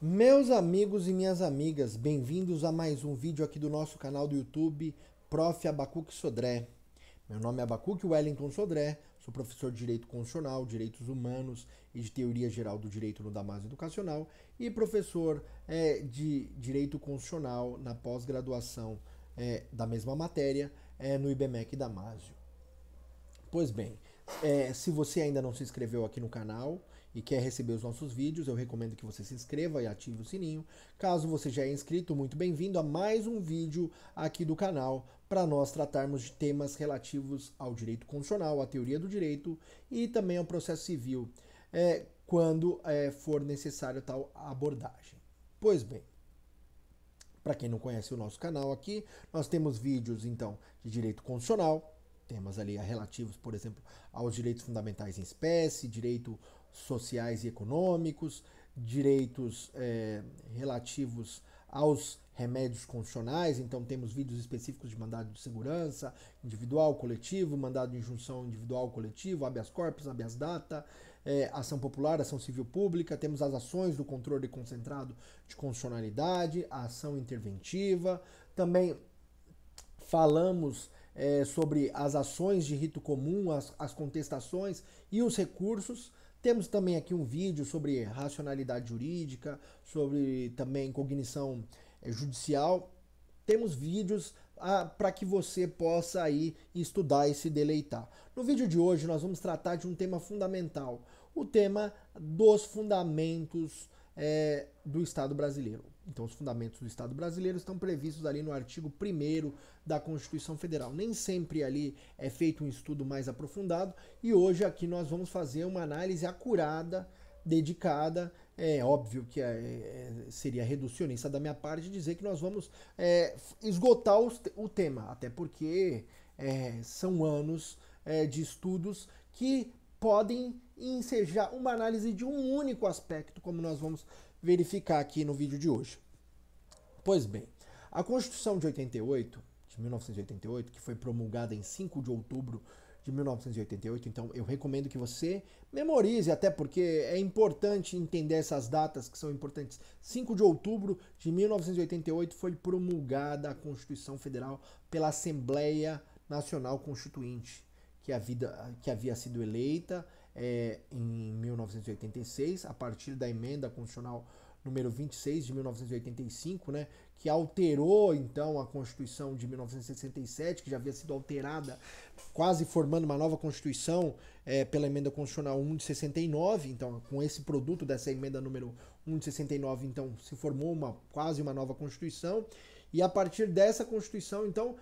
Meus amigos e minhas amigas, bem-vindos a mais um vídeo aqui do nosso canal do YouTube, Prof. Abacuque Sodré. Meu nome é Abacuque Wellington Sodré, sou professor de Direito Constitucional, Direitos Humanos e de Teoria Geral do Direito no Damásio Educacional e professor de Direito Constitucional na pós-graduação da mesma matéria no IBMEC Damásio. Pois bem, se você ainda não se inscreveu aqui no canal e quer receber os nossos vídeos, eu recomendo que você se inscreva e ative o sininho. Caso você já é inscrito, muito bem-vindo a mais um vídeo aqui do canal para nós tratarmos de temas relativos ao direito constitucional, à teoria do direito e também ao processo civil, quando for necessário tal abordagem. Pois bem, para quem não conhece o nosso canal aqui, nós temos vídeos então de direito constitucional, temas ali relativos, por exemplo, aos direitos fundamentais em espécie, direitos sociais e econômicos, direitos relativos aos remédios constitucionais, então temos vídeos específicos de mandado de segurança, individual, coletivo, mandado de injunção individual, coletivo, habeas corpus, habeas data, ação popular, ação civil pública, temos as ações do controle concentrado de constitucionalidade, a ação interventiva, também falamos sobre as ações de rito comum, as contestações e os recursos. Temos também aqui um vídeo sobre racionalidade jurídica, sobre também cognição judicial. Temos vídeos para que você possa aí estudar e se deleitar. No vídeo de hoje nós vamos tratar de um tema fundamental, o tema dos fundamentos do Estado brasileiro. Então, os fundamentos do Estado brasileiro estão previstos ali no artigo 1º da Constituição Federal. Nem sempre ali é feito um estudo mais aprofundado e hoje aqui nós vamos fazer uma análise acurada, dedicada. É óbvio que seria reducionista da minha parte dizer que nós vamos esgotar o tema, até porque são anos de estudos que podem ensejar uma análise de um único aspecto, como nós vamos verificar aqui no vídeo de hoje. Pois bem, a Constituição de 1988, que foi promulgada em 5 de outubro de 1988, então eu recomendo que você memorize, até porque é importante entender essas datas que são importantes. 5 de outubro de 1988 foi promulgada a Constituição Federal pela Assembleia Nacional Constituinte, que havia sido eleita em 1986, a partir da emenda constitucional número 26 de 1985, né, que alterou então a Constituição de 1967, que já havia sido alterada, quase formando uma nova Constituição pela emenda constitucional 1 de 69. Então, com esse produto dessa emenda número 1 de 69, então se formou quase uma nova Constituição. E a partir dessa Constituição, então,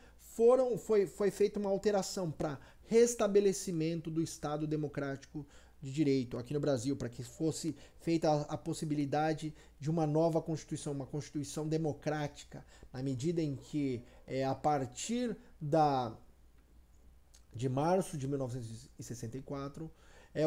foi feita uma alteração para restabelecimento do Estado democrático de direito aqui no Brasil, para que fosse feita a possibilidade de uma nova Constituição, uma Constituição democrática, na medida em que, a partir de março de 1964,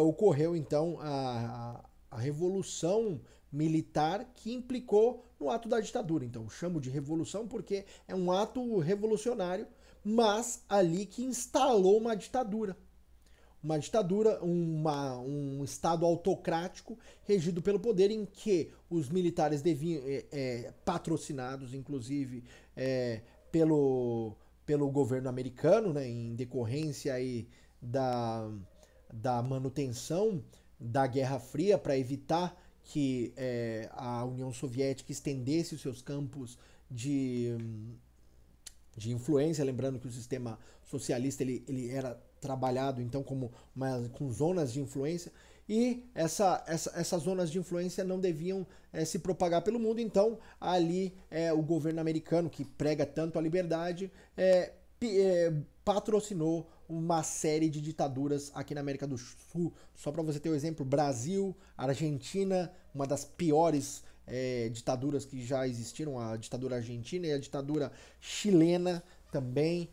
ocorreu então a Revolução Militar, que implicou no ato da ditadura. Então, chamo de revolução porque é um ato revolucionário, mas ali que instalou uma ditadura. Uma ditadura, um Estado autocrático regido pelo poder, em que os militares deviam, patrocinados, inclusive, pelo governo americano, né, em decorrência aí da manutenção da Guerra Fria, para evitar que a União Soviética estendesse os seus campos de influência, lembrando que o sistema socialista ele era trabalhado então com zonas de influência, e essas zonas de influência não deviam se propagar pelo mundo. Então ali o governo americano, que prega tanto a liberdade, patrocinou uma série de ditaduras aqui na América do Sul. Só para você ter um exemplo: Brasil, Argentina, uma das piores ditaduras que já existiram, a ditadura argentina, e a ditadura chilena também.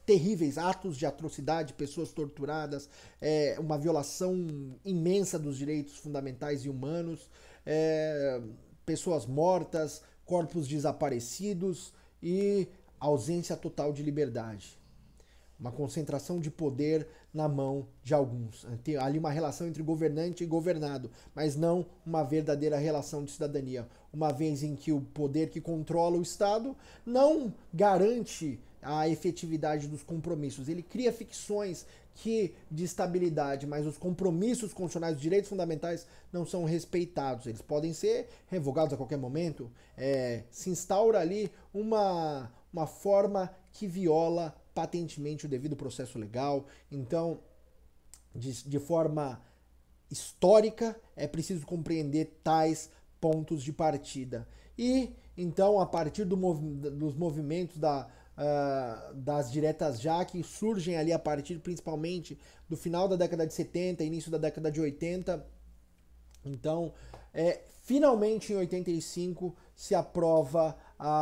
Terríveis atos de atrocidade, pessoas torturadas, uma violação imensa dos direitos fundamentais e humanos, pessoas mortas, corpos desaparecidos e ausência total de liberdade. Uma concentração de poder na mão de alguns. Tem ali uma relação entre governante e governado, mas não uma verdadeira relação de cidadania. Uma vez em que o poder que controla o Estado não garante a efetividade dos compromissos. Ele cria ficções de estabilidade, mas os compromissos constitucionais, os direitos fundamentais não são respeitados. Eles podem ser revogados a qualquer momento. Se instaura ali uma forma que viola patentemente o devido processo legal. Então, de forma histórica, é preciso compreender tais pontos de partida. E, então, a partir dos movimentos das diretas já, que surgem ali a partir principalmente do final da década de 70, início da década de 80, então, finalmente em 85 se aprova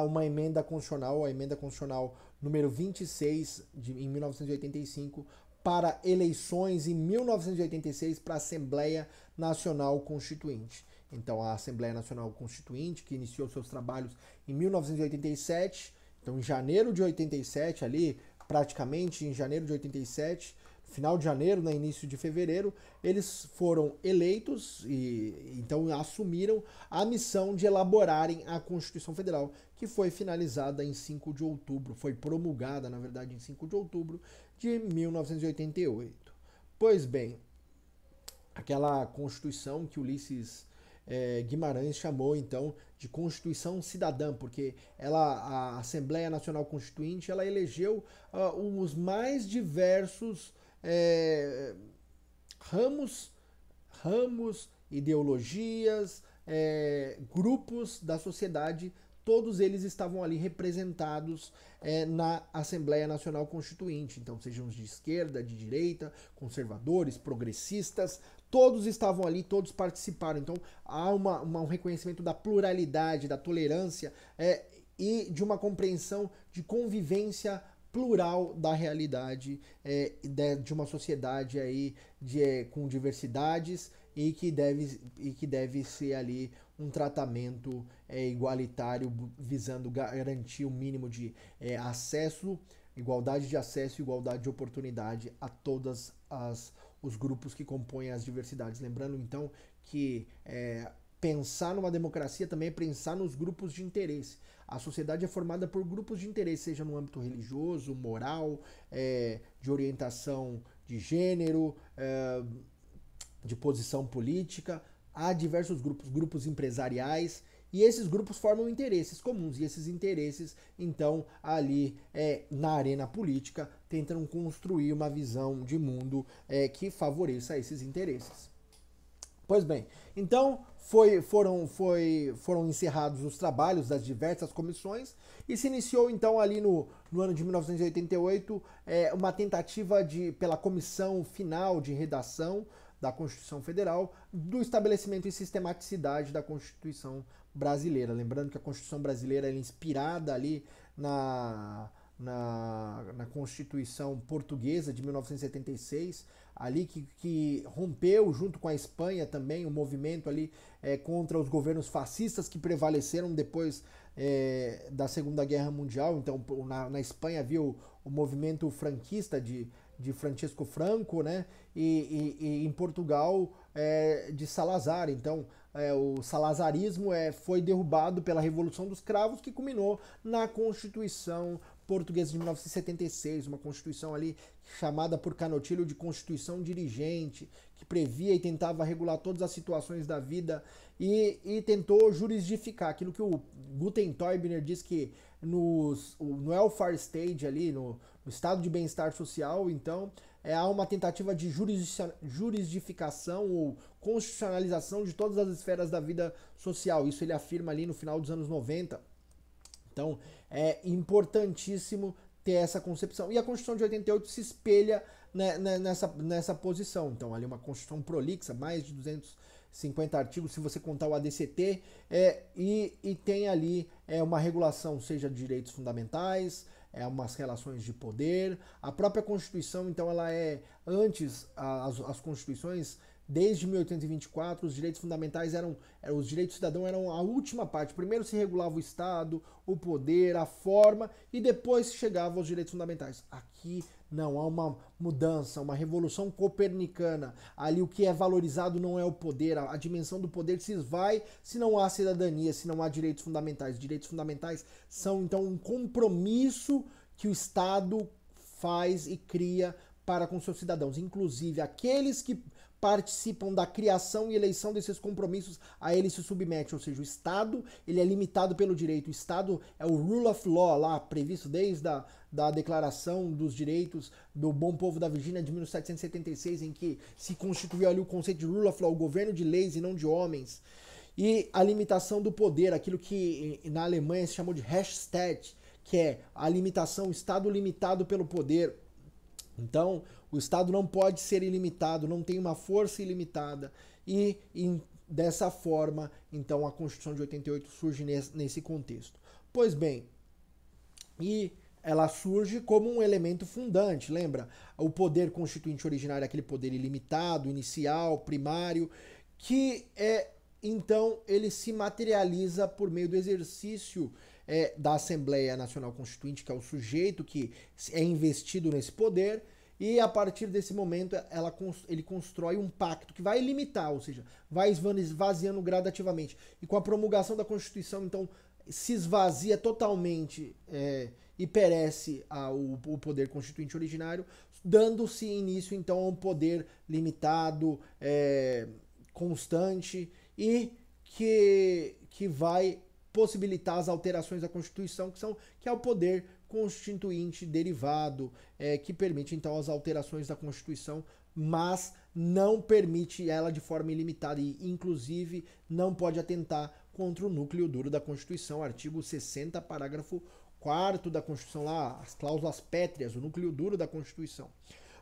uma emenda constitucional, a emenda constitucional número 26 em 1985, para eleições em 1986 para a Assembleia Nacional Constituinte. Então, a Assembleia Nacional Constituinte, que iniciou seus trabalhos em 1987, então em janeiro de 87, ali, praticamente em janeiro de 87, final de janeiro, né, início de fevereiro, eles foram eleitos e então assumiram a missão de elaborarem a Constituição Federal, que foi finalizada em 5 de outubro, foi promulgada, na verdade, em 5 de outubro de 1988. Pois bem, aquela Constituição que Ulisses Guimarães chamou então de Constituição Cidadã, porque a Assembleia Nacional Constituinte ela elegeu os mais diversos ramos, ideologias, grupos da sociedade, todos eles estavam ali representados na Assembleia Nacional Constituinte. Então, sejam os de esquerda, de direita, conservadores, progressistas, todos estavam ali, todos participaram. Então, há um reconhecimento da pluralidade, da tolerância e de uma compreensão de convivência plural da realidade de uma sociedade aí com diversidades e que deve ser ali um tratamento igualitário, visando garantir o mínimo de acesso, igualdade de acesso e igualdade de oportunidade a todos os grupos que compõem as diversidades. Lembrando então que pensar numa democracia também é pensar nos grupos de interesse. A sociedade é formada por grupos de interesse, seja no âmbito religioso, moral, de orientação de gênero, de posição política. Há diversos grupos empresariais, e esses grupos formam interesses comuns, e esses interesses, então, ali na arena política, tentam construir uma visão de mundo que favoreça esses interesses. Pois bem, então foram encerrados os trabalhos das diversas comissões e se iniciou então ali no ano de 1988 uma tentativa pela comissão final de redação da Constituição Federal do estabelecimento e sistematicidade da Constituição brasileira. Lembrando que a Constituição brasileira é inspirada ali na Constituição Portuguesa de 1976, ali que rompeu junto com a Espanha também o movimento ali contra os governos fascistas que prevaleceram depois da Segunda Guerra Mundial. Então na Espanha havia o movimento franquista de Francisco Franco, né? E em Portugal de Salazar. Então o salazarismo foi derrubado pela Revolução dos Cravos, que culminou na Constituição Portuguesa de 1976, uma Constituição ali chamada por Canotilho de Constituição Dirigente, que previa e tentava regular todas as situações da vida e tentou jurisdificar aquilo que o Gutenteubner diz que no welfare stage ali, no estado de bem-estar social, então há uma tentativa de jurisdificação ou constitucionalização de todas as esferas da vida social. Isso ele afirma ali no final dos anos 90. Então, é importantíssimo ter essa concepção. E a Constituição de 88 se espelha nessa posição. Então, ali uma Constituição prolixa, mais de 250 artigos, se você contar o ADCT, e tem ali uma regulação, seja de direitos fundamentais, umas relações de poder. A própria Constituição, então, ela antes, as Constituições desde 1824, os direitos fundamentais os direitos do cidadão eram a última parte. Primeiro se regulava o Estado, o poder, a forma, e depois se chegava aos direitos fundamentais. Aqui não, há uma mudança, uma revolução copernicana. Ali o que é valorizado não é o poder, a dimensão do poder se esvai se não há cidadania, se não há direitos fundamentais. Direitos fundamentais são então um compromisso que o Estado faz e cria para com seus cidadãos, inclusive aqueles que participam da criação e eleição desses compromissos, a ele se submete, ou seja, o Estado ele é limitado pelo direito, o Estado é o rule of law lá, previsto desde da Declaração dos Direitos do Bom Povo da Virgínia de 1776, em que se constituiu ali o conceito de rule of law, o governo de leis e não de homens, e a limitação do poder, aquilo que na Alemanha se chamou de Rechtsstaat, que é a limitação, o Estado limitado pelo poder. Então, o Estado não pode ser ilimitado, não tem uma força ilimitada e dessa forma, então, a Constituição de 88 surge nesse contexto. Pois bem, e ela surge como um elemento fundante, lembra? O poder constituinte originário é aquele poder ilimitado, inicial, primário, que então ele se materializa por meio do exercício da Assembleia Nacional Constituinte, que é o sujeito que é investido nesse poder, e a partir desse momento ele constrói um pacto que vai limitar, ou seja, vai esvaziando gradativamente. E com a promulgação da Constituição, então, se esvazia totalmente e perece o poder constituinte originário, dando-se início, então, a um poder limitado, constante, e que vai possibilitar as alterações da Constituição, que é o poder constituinte derivado, que permite então as alterações da Constituição, mas não permite ela de forma ilimitada e, inclusive, não pode atentar contra o núcleo duro da Constituição, artigo 60, parágrafo 4º da Constituição, lá, as cláusulas pétreas, o núcleo duro da Constituição.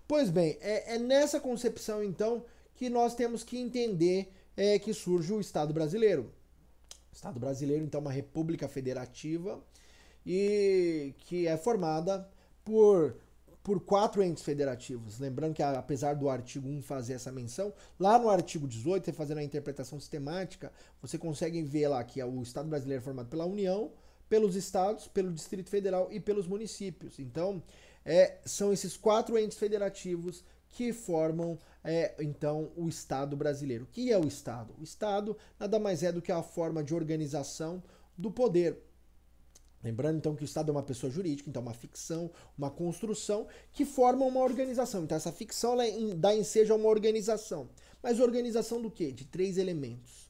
Pois bem, é nessa concepção, então, que nós temos que entender que surge o Estado brasileiro. O Estado brasileiro, então, é uma república federativa e que é formada por 4 entes federativos. Lembrando que, apesar do artigo 1 fazer essa menção, lá no artigo 18, você fazendo a interpretação sistemática, você consegue ver lá que o Estado brasileiro é formado pela União, pelos estados, pelo Distrito Federal e pelos municípios. Então, são esses 4 entes federativos que formam, então, o Estado brasileiro. O que é o Estado? O Estado nada mais é do que a forma de organização do poder. Lembrando, então, que o Estado é uma pessoa jurídica, então uma ficção, uma construção que forma uma organização. Então, essa ficção dá ensejo a uma organização. Mas organização do quê? De 3 elementos.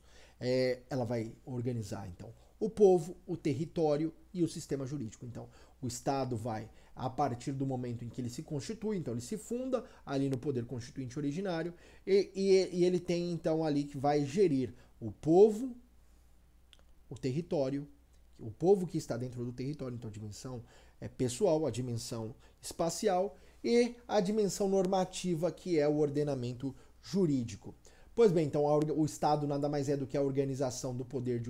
Ela vai organizar, então, o povo, o território e o sistema jurídico. Então, o Estado vai, a partir do momento em que ele se constitui, então ele se funda ali no poder constituinte originário, e ele tem, então, ali que vai gerir o povo, o território, o povo que está dentro do território, então a dimensão pessoal, a dimensão espacial e a dimensão normativa, que é o ordenamento jurídico. Pois bem, então o Estado nada mais é do que a organização do poder de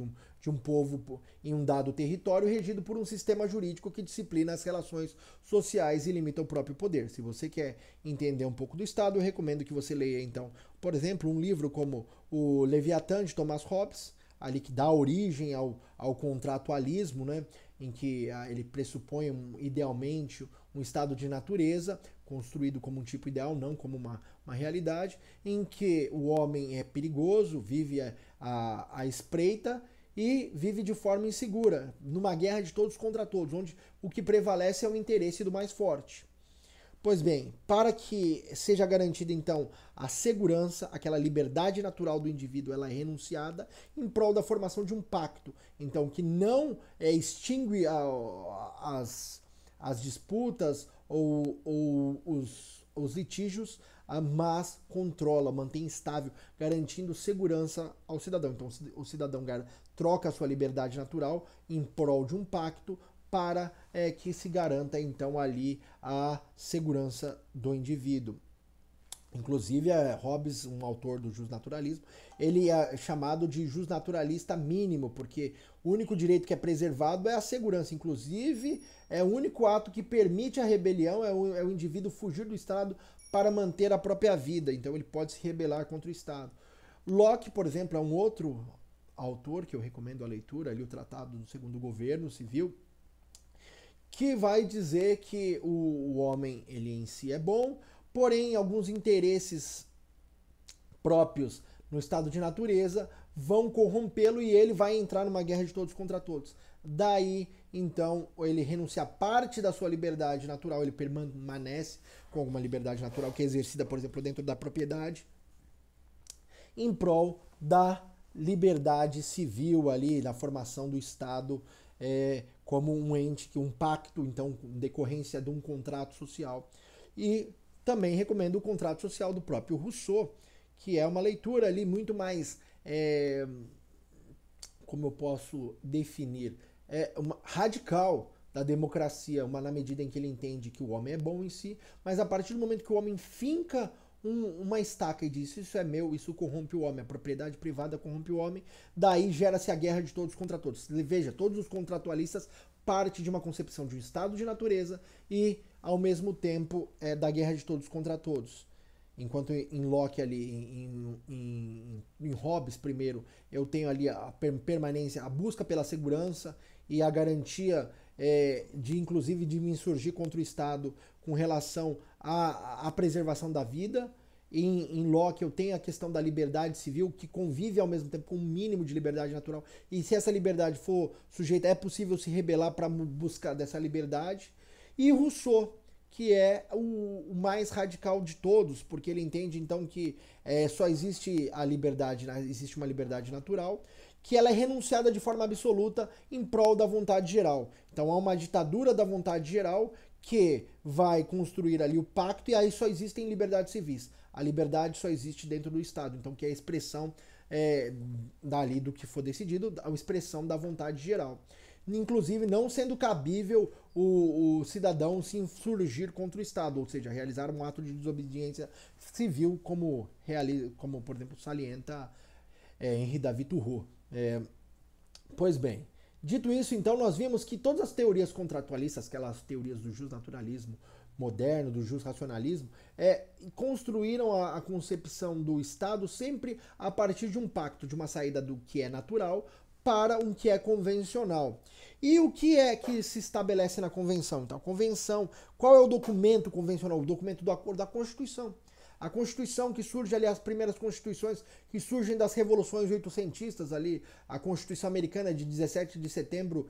um povo em um dado território, regido por um sistema jurídico que disciplina as relações sociais e limita o próprio poder. Se você quer entender um pouco do Estado, eu recomendo que você leia, então, por exemplo, um livro como o Leviatã, de Thomas Hobbes, ali que dá origem ao contratualismo, né, em que ele pressupõe idealmente um estado de natureza, construído como um tipo ideal, não como uma realidade, em que o homem é perigoso, vive à espreita e vive de forma insegura, numa guerra de todos contra todos, onde o que prevalece é o interesse do mais forte. Pois bem, para que seja garantida, então, a segurança, aquela liberdade natural do indivíduo, ela é renunciada em prol da formação de um pacto, então, que não extingue as disputas ou os litígios, mas controla, mantém estável, garantindo segurança ao cidadão. Então, o cidadão troca a sua liberdade natural em prol de um pacto para que se garanta, então, ali a segurança do indivíduo. Inclusive, Hobbes, um autor do justnaturalismo, ele é chamado de justnaturalista mínimo, porque o único direito que é preservado é a segurança. Inclusive, o único ato que permite a rebelião é o indivíduo fugir do Estado para manter a própria vida, então ele pode se rebelar contra o Estado. Locke, por exemplo, é um outro autor que eu recomendo a leitura, ali o Tratado do Segundo Governo Civil, que vai dizer que o homem ele em si é bom, porém alguns interesses próprios no estado de natureza vão corrompê-lo e ele vai entrar numa guerra de todos contra todos. Daí, então, ele renuncia a parte da sua liberdade natural, ele permanece com alguma liberdade natural que é exercida, por exemplo, dentro da propriedade, em prol da liberdade civil ali, da formação do Estado como um ente, um pacto, então, em decorrência de um contrato social. E também recomendo o Contrato Social do próprio Rousseau, que é uma leitura ali muito mais, como eu posso definir, radical da democracia, na medida em que ele entende que o homem é bom em si, mas a partir do momento que o homem finca uma estaca e diz isso é meu, isso corrompe o homem, a propriedade privada corrompe o homem, daí gera-se a guerra de todos contra todos. Veja, todos os contratualistas partem de uma concepção de um estado de natureza e, ao mesmo tempo, da guerra de todos contra todos. Enquanto em Locke ali, em Hobbes primeiro, eu tenho ali a permanência, a busca pela segurança e a garantia inclusive de me insurgir contra o Estado com relação à preservação da vida. Em Locke eu tenho a questão da liberdade civil, que convive ao mesmo tempo com um mínimo de liberdade natural, e se essa liberdade for sujeita, é possível se rebelar para buscar dessa liberdade. E Rousseau, que é o mais radical de todos, porque ele entende então que só existe a liberdade, existe uma liberdade natural, que ela é renunciada de forma absoluta em prol da vontade geral. Então há uma ditadura da vontade geral que vai construir ali o pacto, e aí só existem liberdades civis. A liberdade só existe dentro do Estado, então que é a expressão dali do que for decidido, a expressão da vontade geral. Inclusive não sendo cabível o cidadão se insurgir contra o Estado, ou seja, realizar um ato de desobediência civil, como por exemplo, salienta Henri David Thoreau. Pois bem, dito isso, então, nós vimos que todas as teorias contratualistas, aquelas teorias do justnaturalismo moderno, do justracionalismo, construíram a concepção do Estado sempre a partir de um pacto, de uma saída do que é natural para um que é convencional. E o que é que se estabelece na convenção? Então, a convenção, qual é o documento convencional? O documento do acordo da Constituição. A Constituição que surge ali, as primeiras constituições que surgem das revoluções oitocentistas ali, a Constituição Americana de 17 de setembro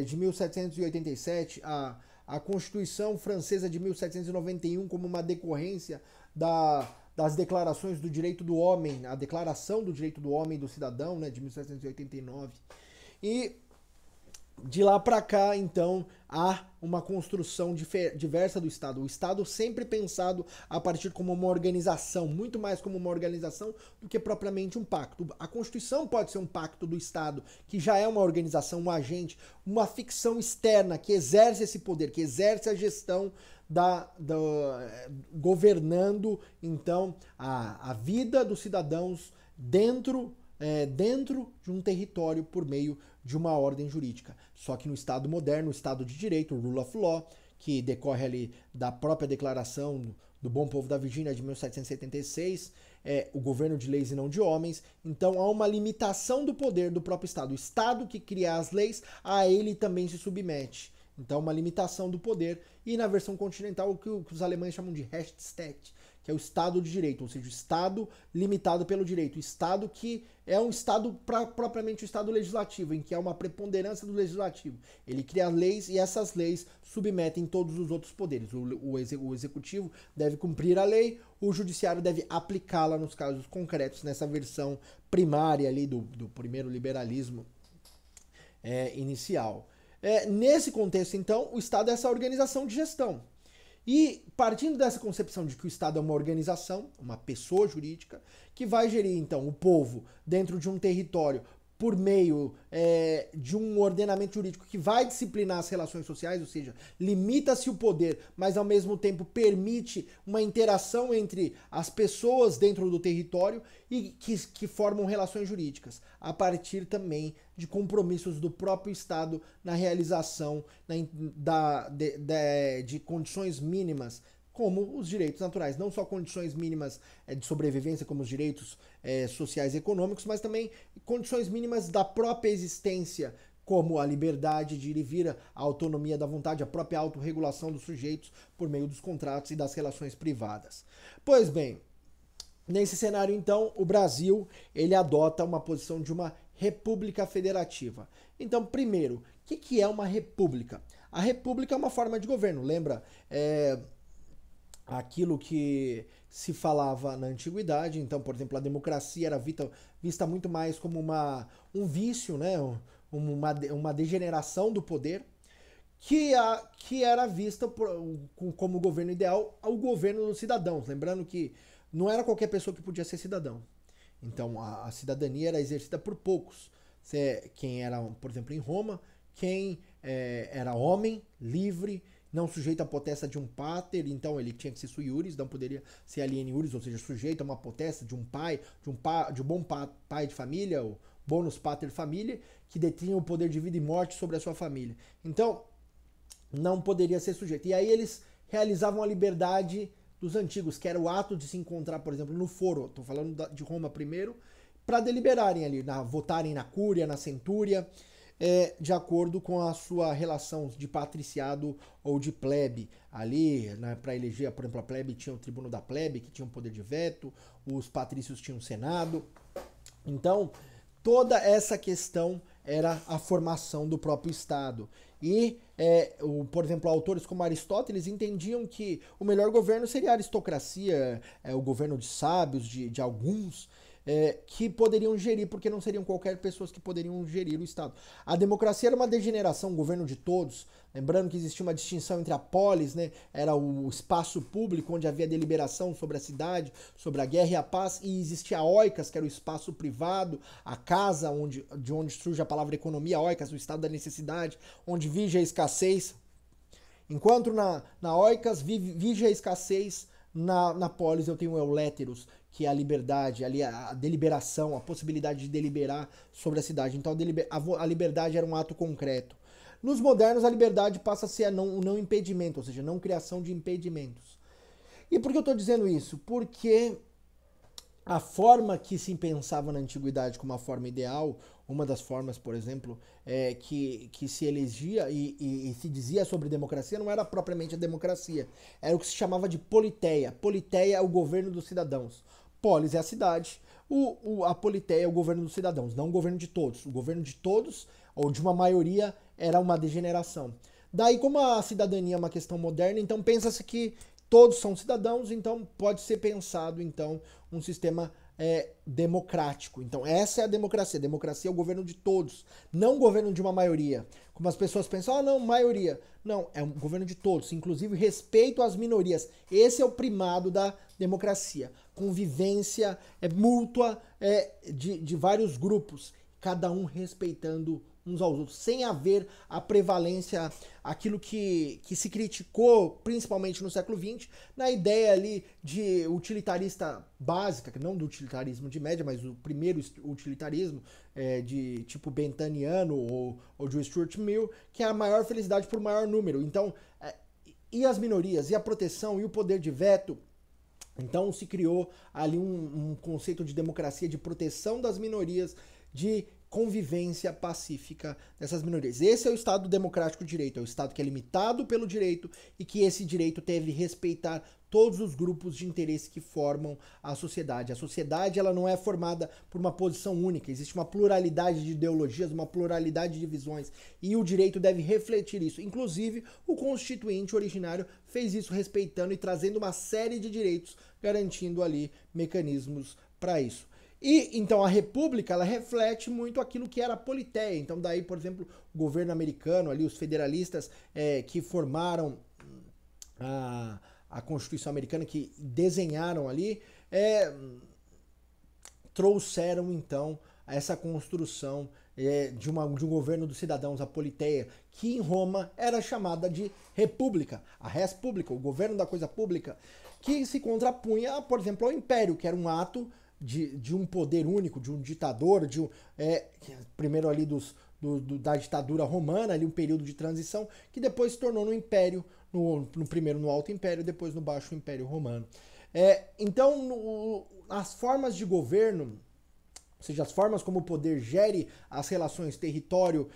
de 1787, a Constituição Francesa de 1791 como uma decorrência das declarações do direito do homem, a Declaração do Direito do Homem e do Cidadão, né, de 1789. E de lá para cá, então, há uma construção diversa do Estado. O Estado sempre pensado a partir como uma organização, muito mais como uma organização do que propriamente um pacto. A Constituição pode ser um pacto do Estado, que já é uma organização, um agente, uma ficção externa que exerce esse poder, que exerce a gestão governando, então, a vida dos cidadãos dentro de um território por meio de uma ordem jurídica. Só que no Estado moderno, o Estado de Direito, o Rule of Law, que decorre ali da própria Declaração do Bom Povo da Virgínia de 1776, o governo de leis e não de homens. Então há uma limitação do poder do próprio Estado. O Estado que cria as leis, a ele também se submete. Então uma limitação do poder. E na versão continental, o que os alemães chamam de Rechtsstaat, que é o Estado de Direito, ou seja, o Estado limitado pelo direito. O Estado que é um Estado propriamente o Estado legislativo, em que há uma preponderância do legislativo. Ele cria leis e essas leis submetem todos os outros poderes. O executivo deve cumprir a lei, o judiciário deve aplicá-la nos casos concretos, nessa versão primária ali do primeiro liberalismo inicial. Nesse contexto, então, o Estado é essa organização de gestão. E partindo dessa concepção de que o Estado é uma organização, uma pessoa jurídica, que vai gerir, então, o povo dentro de um território por meio de um ordenamento jurídico que vai disciplinar as relações sociais, ou seja, limita-se o poder, mas ao mesmo tempo permite uma interação entre as pessoas dentro do território e que formam relações jurídicas, a partir também de compromissos do próprio Estado na realização de condições mínimas como os direitos naturais, não só condições mínimas de sobrevivência, como os direitos sociais e econômicos, mas também condições mínimas da própria existência, como a liberdade de ir e vir, a autonomia da vontade, a própria autorregulação dos sujeitos por meio dos contratos e das relações privadas. Pois bem, nesse cenário, então, o Brasil ele adota uma posição de uma república federativa. Então, primeiro, o que é uma república? A república é uma forma de governo, lembra? Aquilo que se falava na antiguidade. Então, por exemplo, a democracia era vista muito mais como um vício, né? Uma degeneração do poder, que era vista como governo ideal ao governo dos cidadãos. Lembrando que não era qualquer pessoa que podia ser cidadão. Então, a cidadania era exercida por poucos. Quem era, por exemplo, em Roma, quem era homem, livre, não sujeito à potesta de um pater, então ele tinha que ser sui iuris, não poderia ser alien iuris, ou seja, sujeito a uma potesta de um pai, de um bom pai de família, o bonus pater familiae, que detinha o poder de vida e morte sobre a sua família. Então, não poderia ser sujeito. E aí eles realizavam a liberdade dos antigos, que era o ato de se encontrar, por exemplo, no foro, estou falando de Roma primeiro, para deliberarem ali, votarem na cúria, na centúria, de acordo com a sua relação de patriciado ou de plebe. Ali, né, para eleger, por exemplo, a plebe tinha o tribuno da plebe, que tinha um poder de veto, os patrícios tinham o senado. Então, toda essa questão era a formação do próprio Estado. E, por exemplo, autores como Aristóteles entendiam que o melhor governo seria a aristocracia, o governo de sábios, de alguns, que poderiam gerir, porque não seriam qualquer pessoas que poderiam gerir o Estado. A democracia era uma degeneração, um governo de todos. Lembrando que existia uma distinção entre a polis, né, era o espaço público onde havia deliberação sobre a cidade, sobre a guerra e a paz, e existia a oikos, que era o espaço privado, a casa de onde surge a palavra economia, oikos, o estado da necessidade, onde vige a escassez. Enquanto na oikos vige a escassez, na polis eu tenho o euléteros, que é a liberdade, ali a deliberação, a possibilidade de deliberar sobre a cidade. Então a liberdade era um ato concreto. Nos modernos, a liberdade passa a ser o não impedimento, ou seja, não criação de impedimentos. E por que eu estou dizendo isso? Porque a forma que se pensava na antiguidade como a forma ideal, uma das formas, por exemplo, que se elegia e se dizia sobre democracia, não era propriamente a democracia, era o que se chamava de politeia. Politeia é o governo dos cidadãos. Polis é a cidade, a politeia é o governo dos cidadãos, não o governo de todos. O governo de todos, ou de uma maioria, era uma degeneração. Daí, como a cidadania é uma questão moderna, então pensa-se que todos são cidadãos, então pode ser pensado então um sistema democrático. Então essa é a democracia. A democracia é o governo de todos, não o governo de uma maioria. Como as pessoas pensam, não, maioria. Não, é um governo de todos, inclusive respeito às minorias. Esse é o primado da democracia. Convivência mútua de vários grupos, cada um respeitando uns aos outros, sem haver a prevalência, aquilo que se criticou, principalmente no século XX, na ideia ali de utilitarista básica, não do utilitarismo de média, mas o primeiro utilitarismo, de tipo bentaniano ou de Stuart Mill, que é a maior felicidade por maior número. Então, e as minorias, e a proteção, e o poder de veto. Então se criou ali um conceito de democracia, de proteção das minorias, de convivência pacífica dessas minorias. Esse é o Estado democrático de direito, é o Estado que é limitado pelo direito e que esse direito deve respeitar todos os grupos de interesse que formam a sociedade. A sociedade ela não é formada por uma posição única, existe uma pluralidade de ideologias, uma pluralidade de visões, e o direito deve refletir isso. Inclusive, o constituinte originário fez isso respeitando e trazendo uma série de direitos, garantindo ali mecanismos para isso. E então a república ela reflete muito aquilo que era a politeia. Então daí, por exemplo, o governo americano, ali os federalistas que formaram a Constituição americana, que desenharam ali, trouxeram então essa construção de um governo dos cidadãos, a politeia, que em Roma era chamada de república, a res publica, o governo da coisa pública, que se contrapunha, por exemplo, ao império, que era um ato de um poder único, de um ditador, primeiro ali da ditadura romana, ali um período de transição, que depois se tornou no primeiro no Alto Império, depois no Baixo Império Romano. Então, as formas de governo, ou seja, as formas como o poder gere as relações território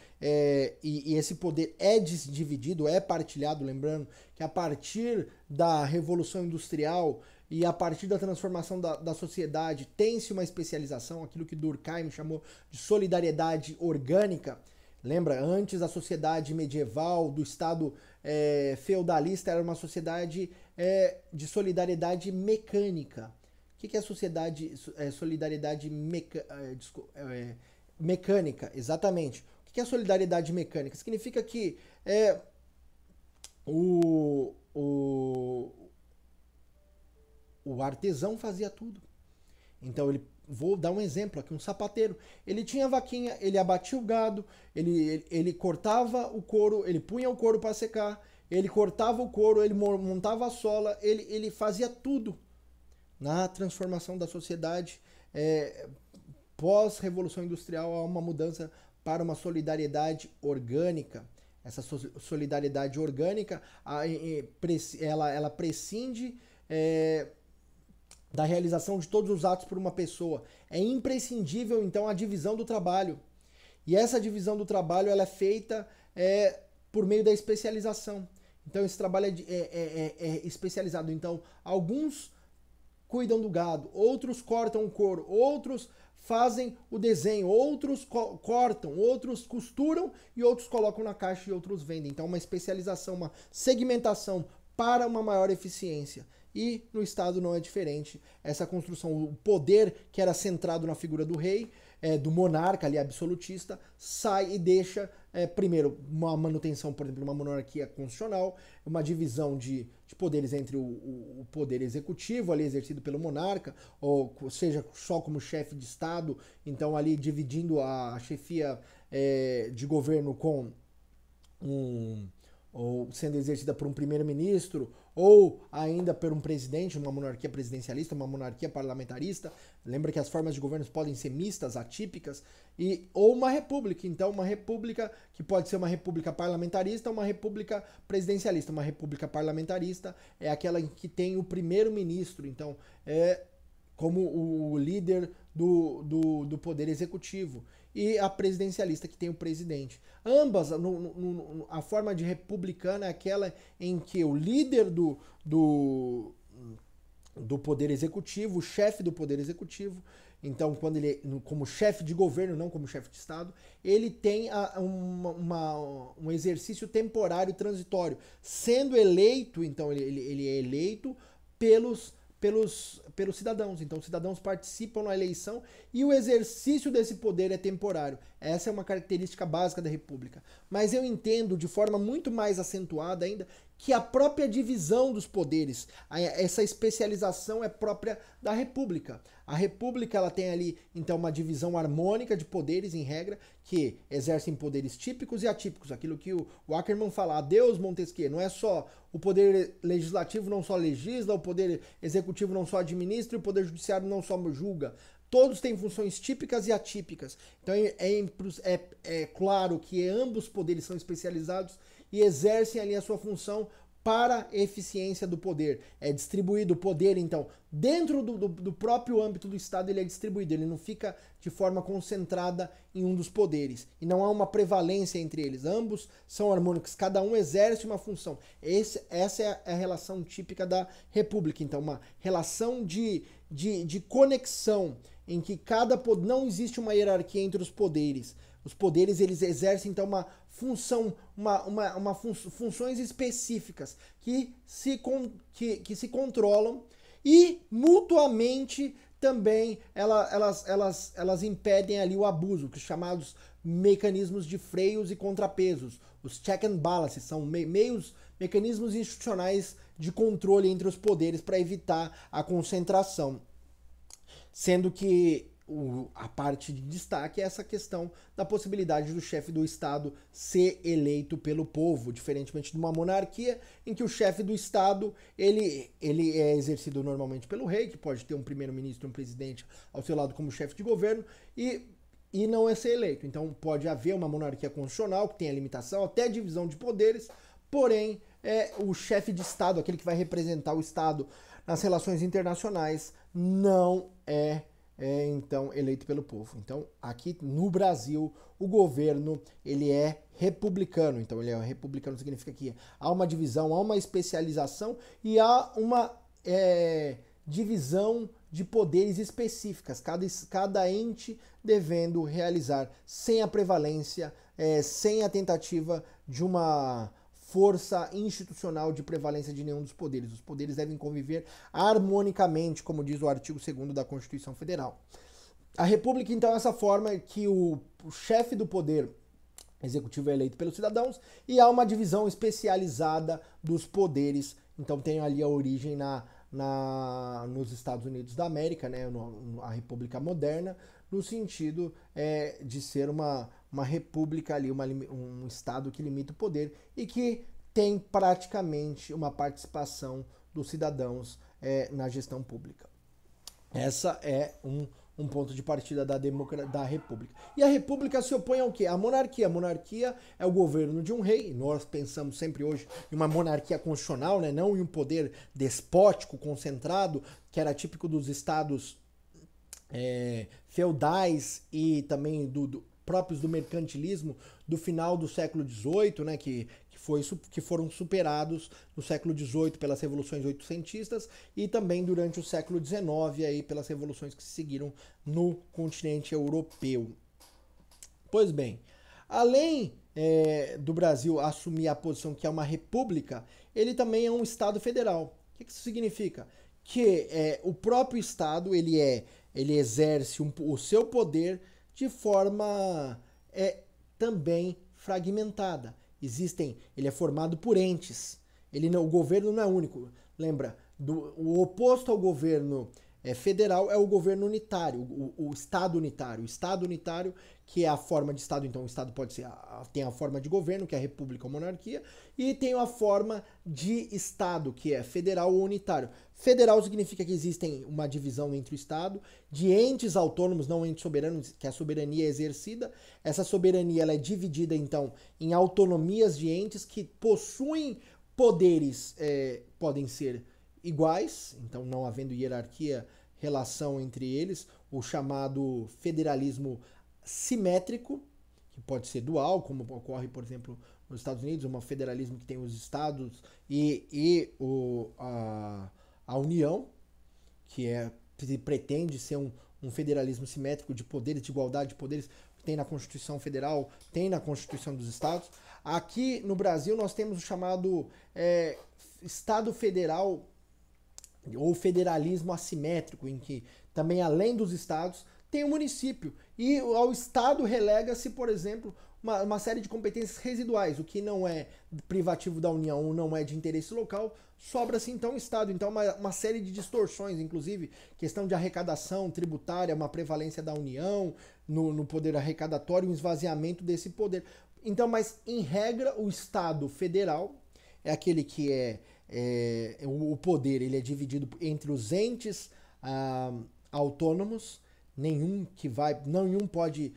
e esse poder é dividido, é partilhado, lembrando que a partir da Revolução Industrial e a partir da transformação da sociedade tem-se uma especialização, aquilo que Durkheim chamou de solidariedade orgânica. Lembra, antes a sociedade medieval do Estado feudalista era uma sociedade de solidariedade mecânica. O que é solidariedade mecânica? Exatamente. O que é solidariedade mecânica? Significa que o artesão fazia tudo. Então vou dar um exemplo aqui, um sapateiro. Ele tinha vaquinha, ele abatia o gado, ele cortava o couro, ele punha o couro para secar, ele cortava o couro, ele montava a sola, ele fazia tudo. Na transformação da sociedade, pós-revolução industrial, há uma mudança para uma solidariedade orgânica. Essa solidariedade orgânica, ela prescinde da realização de todos os atos por uma pessoa. É imprescindível, então, a divisão do trabalho. E essa divisão do trabalho ela é feita por meio da especialização. Então, esse trabalho é especializado. Então, alguns cuidam do gado, outros cortam o couro, outros fazem o desenho, outros cortam, outros costuram e outros colocam na caixa e outros vendem. Então, uma especialização, uma segmentação para uma maior eficiência. E no Estado não é diferente. Essa construção, o poder que era centrado na figura do rei, do monarca ali absolutista, sai e deixa, primeiro, uma manutenção, por exemplo, uma monarquia constitucional, uma divisão de poderes entre o poder executivo, ali exercido pelo monarca, ou seja, só como chefe de Estado, então ali dividindo a chefia de governo com ou sendo exercida por um primeiro-ministro, ou ainda por um presidente, uma monarquia presidencialista, uma monarquia parlamentarista. Lembra que as formas de governo podem ser mistas, atípicas, ou uma república. Então, uma república que pode ser uma república parlamentarista ou uma república presidencialista. Uma república parlamentarista é aquela que tem o primeiro-ministro, então, como o líder do poder executivo. E a presidencialista, que tem o presidente. Ambas, a forma de republicana é aquela em que o líder do poder executivo, o chefe do poder executivo, então quando ele, como chefe de governo, não como chefe de Estado, ele tem um exercício temporário transitório. Sendo eleito, então ele é eleito pelos cidadãos. Então, os cidadãos participam na eleição e o exercício desse poder é temporário. Essa é uma característica básica da República. Mas eu entendo, de forma muito mais acentuada ainda, que a própria divisão dos poderes, essa especialização é própria da República. A República ela tem ali, então, uma divisão harmônica de poderes, em regra, que exercem poderes típicos e atípicos. Aquilo que o Ackermann fala, adeus Montesquieu, não é só o poder legislativo não só legisla, o poder executivo não só administra e o poder judiciário não só julga. Todos têm funções típicas e atípicas. Então é claro que ambos poderes são especializados e exercem ali a sua função para a eficiência do poder. É distribuído o poder, então, dentro do próprio âmbito do Estado, ele é distribuído, ele não fica de forma concentrada em um dos poderes. E não há uma prevalência entre eles. Ambos são harmônicos, cada um exerce uma função. Essa é a relação típica da República. Então, uma relação de conexão, em que não existe uma hierarquia entre os poderes. Os poderes, eles exercem, então, uma função, funções específicas que se controlam e mutuamente também elas impedem ali o abuso, que os chamados mecanismos de freios e contrapesos. Os check and balances são mecanismos institucionais de controle entre os poderes para evitar a concentração. Sendo que a parte de destaque é essa questão da possibilidade do chefe do Estado ser eleito pelo povo, diferentemente de uma monarquia em que o chefe do Estado ele é exercido normalmente pelo rei, que pode ter um primeiro-ministro e um presidente ao seu lado como chefe de governo, e não é ser eleito. Então pode haver uma monarquia constitucional que tem a limitação, até divisão de poderes, porém é o chefe de Estado, aquele que vai representar o Estado nas relações internacionais, não então eleito pelo povo. Então, aqui no Brasil, o governo ele é republicano. Então, ele é republicano significa que há uma divisão, há uma especialização e há uma divisão de poderes específicas, cada ente devendo realizar sem a prevalência, sem a tentativa de uma força institucional de prevalência de nenhum dos poderes. Os poderes devem conviver harmonicamente, como diz o artigo 2º da Constituição Federal. A República, então, é essa forma que o chefe do poder executivo é eleito pelos cidadãos e há uma divisão especializada dos poderes. Então tem ali a origem nos Estados Unidos da América, né, a República Moderna, no sentido de ser uma república ali, um Estado que limita o poder e que tem praticamente uma participação dos cidadãos na gestão pública. Essa é um ponto de partida da República. E a República se opõe ao quê? À monarquia. A monarquia é o governo de um rei. Nós pensamos sempre hoje em uma monarquia constitucional, né? Não em um poder despótico, concentrado, que era típico dos estados feudais e também próprios do mercantilismo do final do século XVIII, né? Que foram superados no século XVIII pelas revoluções oitocentistas e também durante o século XIX aí, pelas revoluções que se seguiram no continente europeu. Pois bem, além do Brasil assumir a posição que é uma república, ele também é um Estado federal. O que isso significa? Que o próprio Estado ele exerce o seu poder de forma também fragmentada. Ele é formado por entes. O governo não é único. Lembra, o oposto ao governo federal é o governo unitário, o Estado unitário. O Estado unitário, que é a forma de Estado, então o Estado tem a forma de governo, que é a república ou monarquia, e tem a forma de Estado, que é federal ou unitário. Federal significa que existem uma divisão entre o Estado, de entes autônomos, não entes soberanos, que a soberania é exercida. Essa soberania ela é dividida, então, em autonomias de entes que possuem poderes, podem ser iguais, então não havendo hierarquia, relação entre eles, o chamado federalismo simétrico, que pode ser dual, como ocorre, por exemplo, nos Estados Unidos, um federalismo que tem os estados e a União, que pretende ser um federalismo simétrico de poderes, de igualdade de poderes, que tem na Constituição Federal, tem na Constituição dos Estados. Aqui no Brasil nós temos o chamado Estado Federal ou federalismo assimétrico, em que também além dos estados tem o município e ao estado relega-se, por exemplo, uma série de competências residuais, o que não é privativo da União ou não é de interesse local, sobra-se então o Estado. Então uma série de distorções, inclusive questão de arrecadação tributária, uma prevalência da União no poder arrecadatório, um esvaziamento desse poder. Então, mas em regra o Estado federal é aquele que o poder ele é dividido entre os entes autônomos, nenhum pode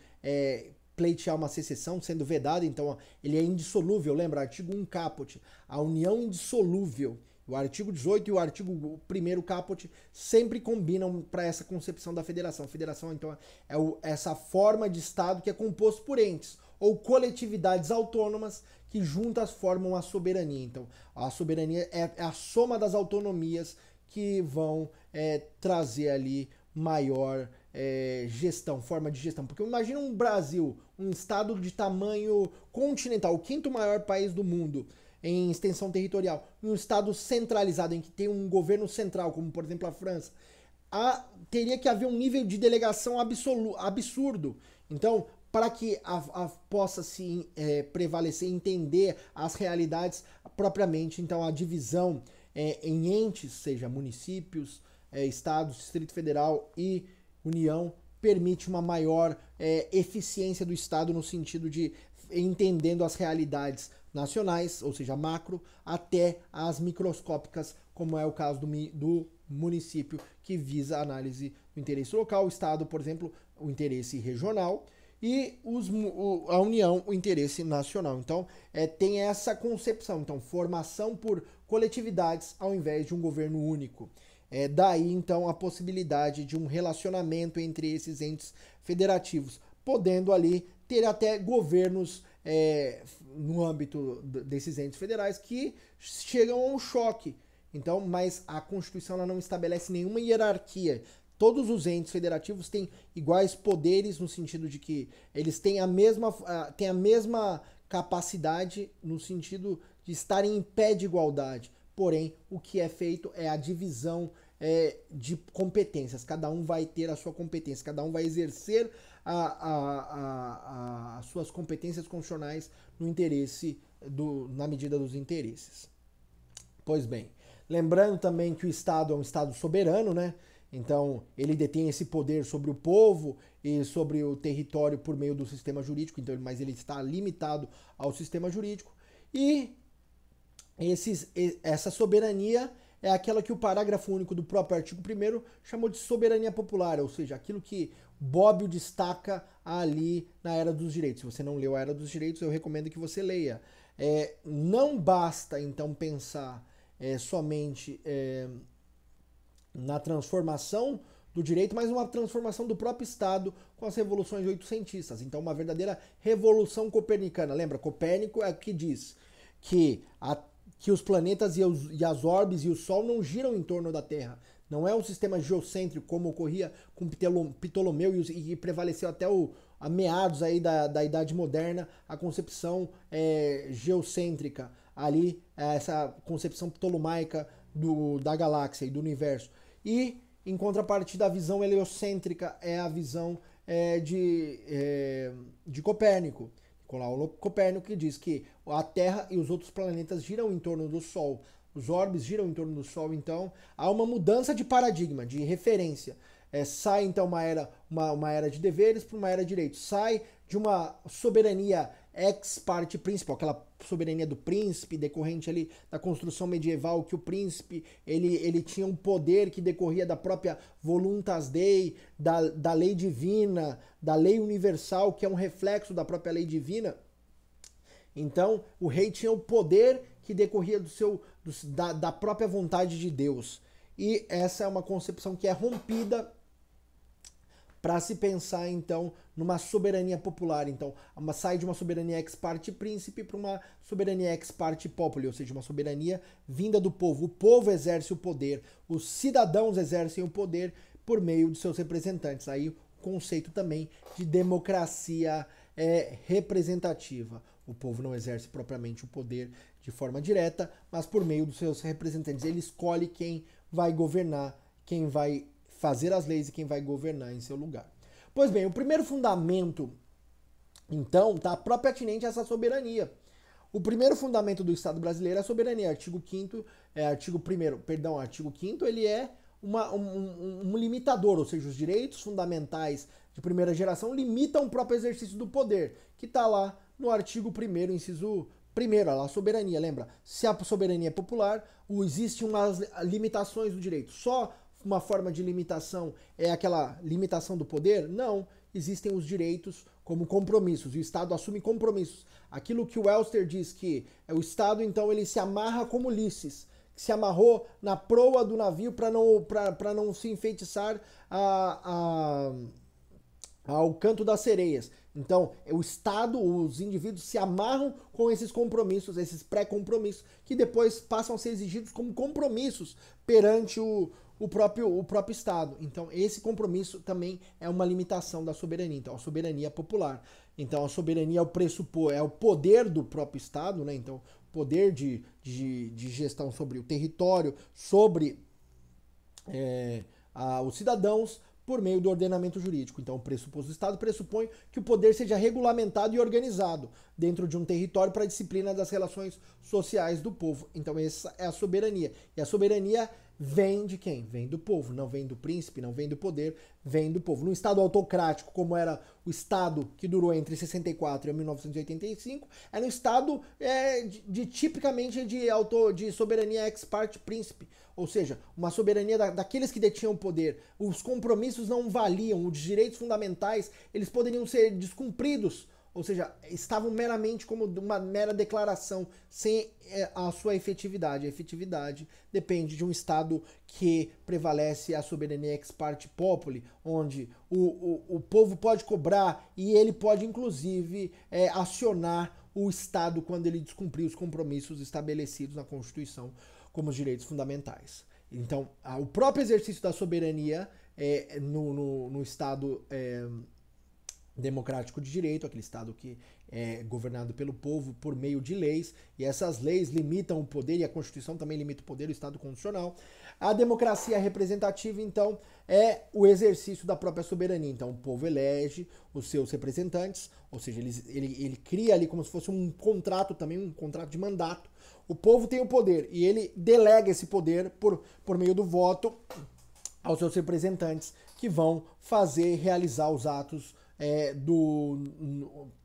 pleitear uma secessão, sendo vedado, então ele é indissolúvel. Lembra, artigo 1 caput, a união indissolúvel. O artigo 18 e o artigo 1º caput sempre combinam para essa concepção da federação. A federação, então, é essa forma de Estado que é composto por entes ou coletividades autônomas que juntas formam a soberania. Então, a soberania é a soma das autonomias que vão trazer ali maior gestão, forma de gestão. Porque imagina um Brasil, um estado de tamanho continental, o 5º maior país do mundo em extensão territorial, um estado centralizado, em que tem um governo central, como por exemplo a França, teria que haver um nível de delegação absurdo. Então, para que possa se prevalecer, entender as realidades propriamente, então a divisão em entes, seja municípios, estados, Distrito Federal e União, permite uma maior eficiência do Estado no sentido de entendendo as realidades nacionais, ou seja, macro, até as microscópicas, como é o caso do município, que visa a análise do interesse local, o Estado, por exemplo, o interesse regional, e a União, o interesse nacional. Então, tem essa concepção. Então, formação por coletividades ao invés de um governo único. Daí, então, a possibilidade de um relacionamento entre esses entes federativos, podendo ali ter até governos no âmbito desses entes federais que chegam a um choque. Então, mas a Constituição ela não estabelece nenhuma hierarquia. Todos os entes federativos têm iguais poderes no sentido de que eles têm a mesma capacidade no sentido de estarem em pé de igualdade. Porém, o que é feito é a divisão de competências. Cada um vai ter a sua competência, cada um vai exercer as suas competências constitucionais no interesse, na medida dos interesses. Pois bem, lembrando também que o Estado é um Estado soberano, né? Então, ele detém esse poder sobre o povo e sobre o território por meio do sistema jurídico, então, mas ele está limitado ao sistema jurídico. E essa soberania é aquela que o parágrafo único do próprio artigo 1º chamou de soberania popular, ou seja, aquilo que Bobbio destaca ali na Era dos Direitos. Se você não leu a Era dos Direitos, eu recomendo que você leia. Não basta, então, pensar somente na transformação do direito, mas uma transformação do próprio Estado com as revoluções oitocentistas. Então, uma verdadeira revolução copernicana. Lembra, Copérnico é o que diz que os planetas e as orbes e o Sol não giram em torno da Terra. Não é um sistema geocêntrico como ocorria com Ptolomeu e prevaleceu até a meados aí da Idade Moderna a concepção geocêntrica. Ali, essa concepção ptolomaica da galáxia e do universo. E, em contrapartida, a visão heliocêntrica é a visão de Copérnico. Nicolau Copérnico, que diz que a Terra e os outros planetas giram em torno do Sol. Os orbes giram em torno do Sol, então há uma mudança de paradigma, de referência. Sai, então, uma era de deveres para uma era de direitos. Sai de uma soberania ex parte principal, aquela soberania do príncipe, decorrente ali da construção medieval, que o príncipe ele tinha um poder que decorria da própria voluntas Dei, da lei divina, da lei universal, que é um reflexo da própria lei divina. Então, o rei tinha o poder que decorria da própria vontade de Deus. E essa é uma concepção que é rompida para se pensar, então, numa soberania popular. Então, sai de uma soberania ex parte príncipe para uma soberania ex parte populi, ou seja, uma soberania vinda do povo. O povo exerce o poder, os cidadãos exercem o poder por meio de seus representantes. Aí o conceito também de democracia representativa. O povo não exerce propriamente o poder de forma direta, mas por meio dos seus representantes. Ele escolhe quem vai governar, quem vai fazer as leis e quem vai governar em seu lugar. Pois bem, o primeiro fundamento, então, está pertinente a essa soberania. O primeiro fundamento do Estado brasileiro é a soberania. Artigo 5º, artigo 5º, ele é um limitador, ou seja, os direitos fundamentais de primeira geração limitam o próprio exercício do poder, que está lá no artigo 1º, inciso 1º, a soberania. Lembra? Se a soberania é popular, existem umas limitações do direito. Só uma forma de limitação é aquela limitação do poder? Não. Existem os direitos como compromissos. E o Estado assume compromissos. Aquilo que o Elster diz que o Estado, então, ele se amarra como Ulisses, que se amarrou na proa do navio para não se enfeitiçar ao canto das sereias. Então, o Estado, os indivíduos se amarram com esses compromissos, esses pré-compromissos, que depois passam a ser exigidos como compromissos perante o próprio Estado. Então, esse compromisso também é uma limitação da soberania. Então, a soberania popular. Então, a soberania é o poder do próprio Estado, né? Então, poder de gestão sobre o território, sobre os cidadãos, por meio do ordenamento jurídico. Então, o pressuposto do Estado pressupõe que o poder seja regulamentado e organizado dentro de um território para a disciplina das relações sociais do povo. Então, essa é a soberania. E a soberania vem de quem? Vem do povo, não vem do príncipe, não vem do poder, vem do povo. No Estado autocrático, como era o Estado que durou entre 64 e 1985, era um Estado tipicamente de soberania ex parte príncipe, ou seja, uma soberania daqueles que detinham o poder. Os compromissos não valiam, os direitos fundamentais, eles poderiam ser descumpridos, ou seja, estavam meramente como uma mera declaração, sem a sua efetividade. A efetividade depende de um Estado que prevalece a soberania ex parte populi, onde o povo pode cobrar e ele pode, inclusive, acionar o Estado quando ele descumprir os compromissos estabelecidos na Constituição como os direitos fundamentais. Então, o próprio exercício da soberania no Estado democrático de direito, aquele Estado que é governado pelo povo por meio de leis, e essas leis limitam o poder, e a Constituição também limita o poder, o Estado constitucional. A democracia representativa, então, é o exercício da própria soberania. Então, o povo elege os seus representantes, ou seja, ele cria ali como se fosse um contrato também, um contrato de mandato. O povo tem o poder, e ele delega esse poder por meio do voto aos seus representantes, que vão realizar os atos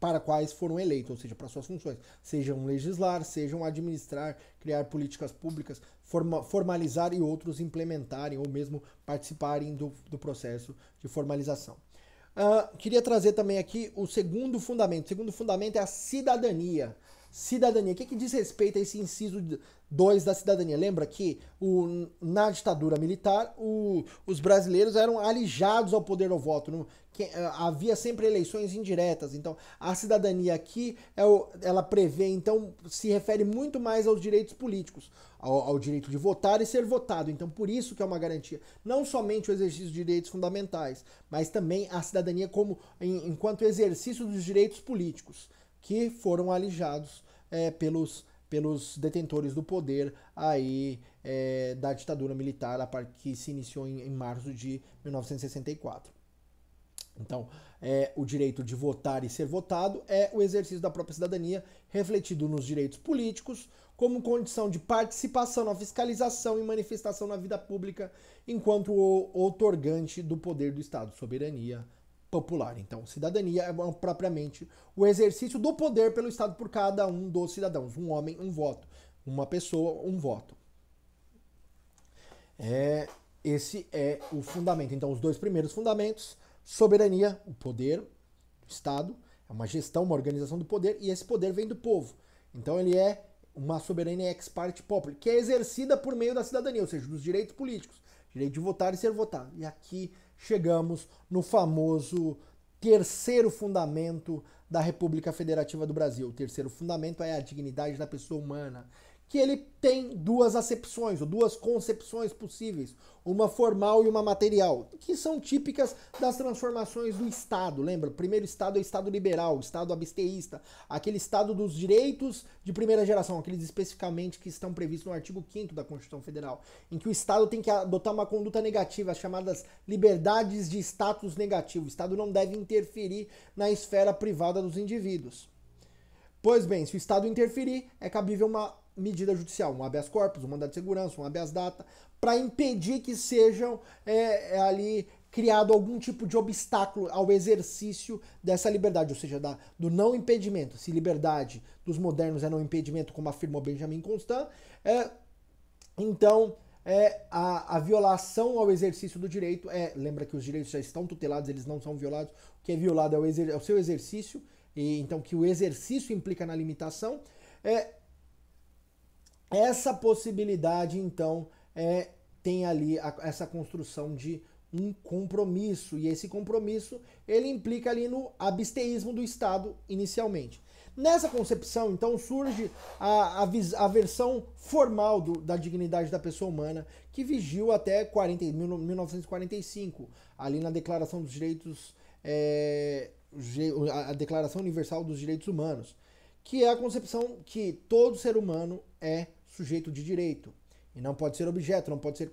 para quais foram eleitos, ou seja, para suas funções, sejam legislar, sejam administrar, criar políticas públicas, formalizar e outros implementarem ou mesmo participarem do processo de formalização. Queria trazer também aqui o segundo fundamento. O segundo fundamento é a cidadania. Cidadania. O que diz respeito a esse inciso 2 da cidadania? Lembra que na ditadura militar os brasileiros eram alijados ao poder ao voto. Havia sempre eleições indiretas. Então, a cidadania aqui, ela prevê, então, se refere muito mais aos direitos políticos, ao direito de votar e ser votado. Então, por isso que é uma garantia. Não somente o exercício de direitos fundamentais, mas também a cidadania enquanto exercício dos direitos políticos, que foram alijados pelos detentores do poder aí da ditadura militar, que se iniciou em março de 1964. Então, o direito de votar e ser votado é o exercício da própria cidadania, refletido nos direitos políticos, como condição de participação na fiscalização e manifestação na vida pública, enquanto o outorgante do poder do Estado, soberania popular. Então, cidadania é propriamente o exercício do poder pelo Estado por cada um dos cidadãos. Um homem, um voto. Uma pessoa, um voto. Esse é o fundamento. Então, os dois primeiros fundamentos: soberania, o poder do Estado, é uma gestão, uma organização do poder, e esse poder vem do povo. Então, ele é uma soberania ex parte populi, que é exercida por meio da cidadania, ou seja, dos direitos políticos. Direito de votar e ser votado. E aqui chegamos no famoso terceiro fundamento da República Federativa do Brasil. O terceiro fundamento é a dignidade da pessoa humana, que ele tem duas acepções, ou duas concepções possíveis, uma formal e uma material, que são típicas das transformações do Estado. Lembra? O primeiro Estado é o Estado liberal, o Estado absteísta, aquele Estado dos direitos de primeira geração, aqueles especificamente que estão previstos no artigo 5º da Constituição Federal, em que o Estado tem que adotar uma conduta negativa, as chamadas liberdades de status negativo. O Estado não deve interferir na esfera privada dos indivíduos. Pois bem, se o Estado interferir, é cabível uma medida judicial, um habeas corpus, um mandado de segurança, um habeas data, para impedir que sejam ali criado algum tipo de obstáculo ao exercício dessa liberdade, ou seja, do não impedimento. Se liberdade dos modernos é não impedimento, como afirmou Benjamin Constant, então a violação ao exercício do direito lembra que os direitos já estão tutelados, eles não são violados. O que é violado é o seu exercício, e então que o exercício implica na limitação. Essa possibilidade, então, tem ali essa construção de um compromisso, e esse compromisso ele implica ali no absteísmo do Estado inicialmente. Nessa concepção, então, surge a versão formal da dignidade da pessoa humana, que vigiu até 1945, ali na Declaração dos Direitos, a Declaração Universal dos Direitos Humanos, que é a concepção que todo ser humano é sujeito de direito e não pode ser objeto, não pode ser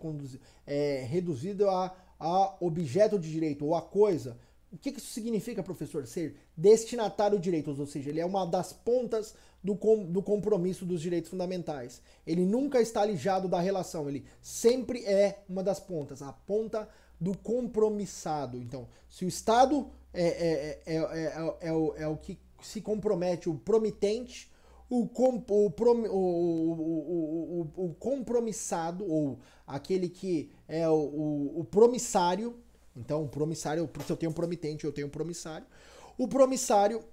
reduzido a objeto de direito ou a coisa O que isso significa, professor? Ser destinatário de direitos, ou seja, ele é uma das pontas do compromisso dos direitos fundamentais. Ele nunca está alijado da relação, ele sempre é uma das pontas, a ponta do compromissado. Então, se o Estado é o que se compromete, o promitente, o compromissado, ou aquele que é o promissário. Então, o promissário, se eu tenho um promitente, eu tenho um promissário. O promissário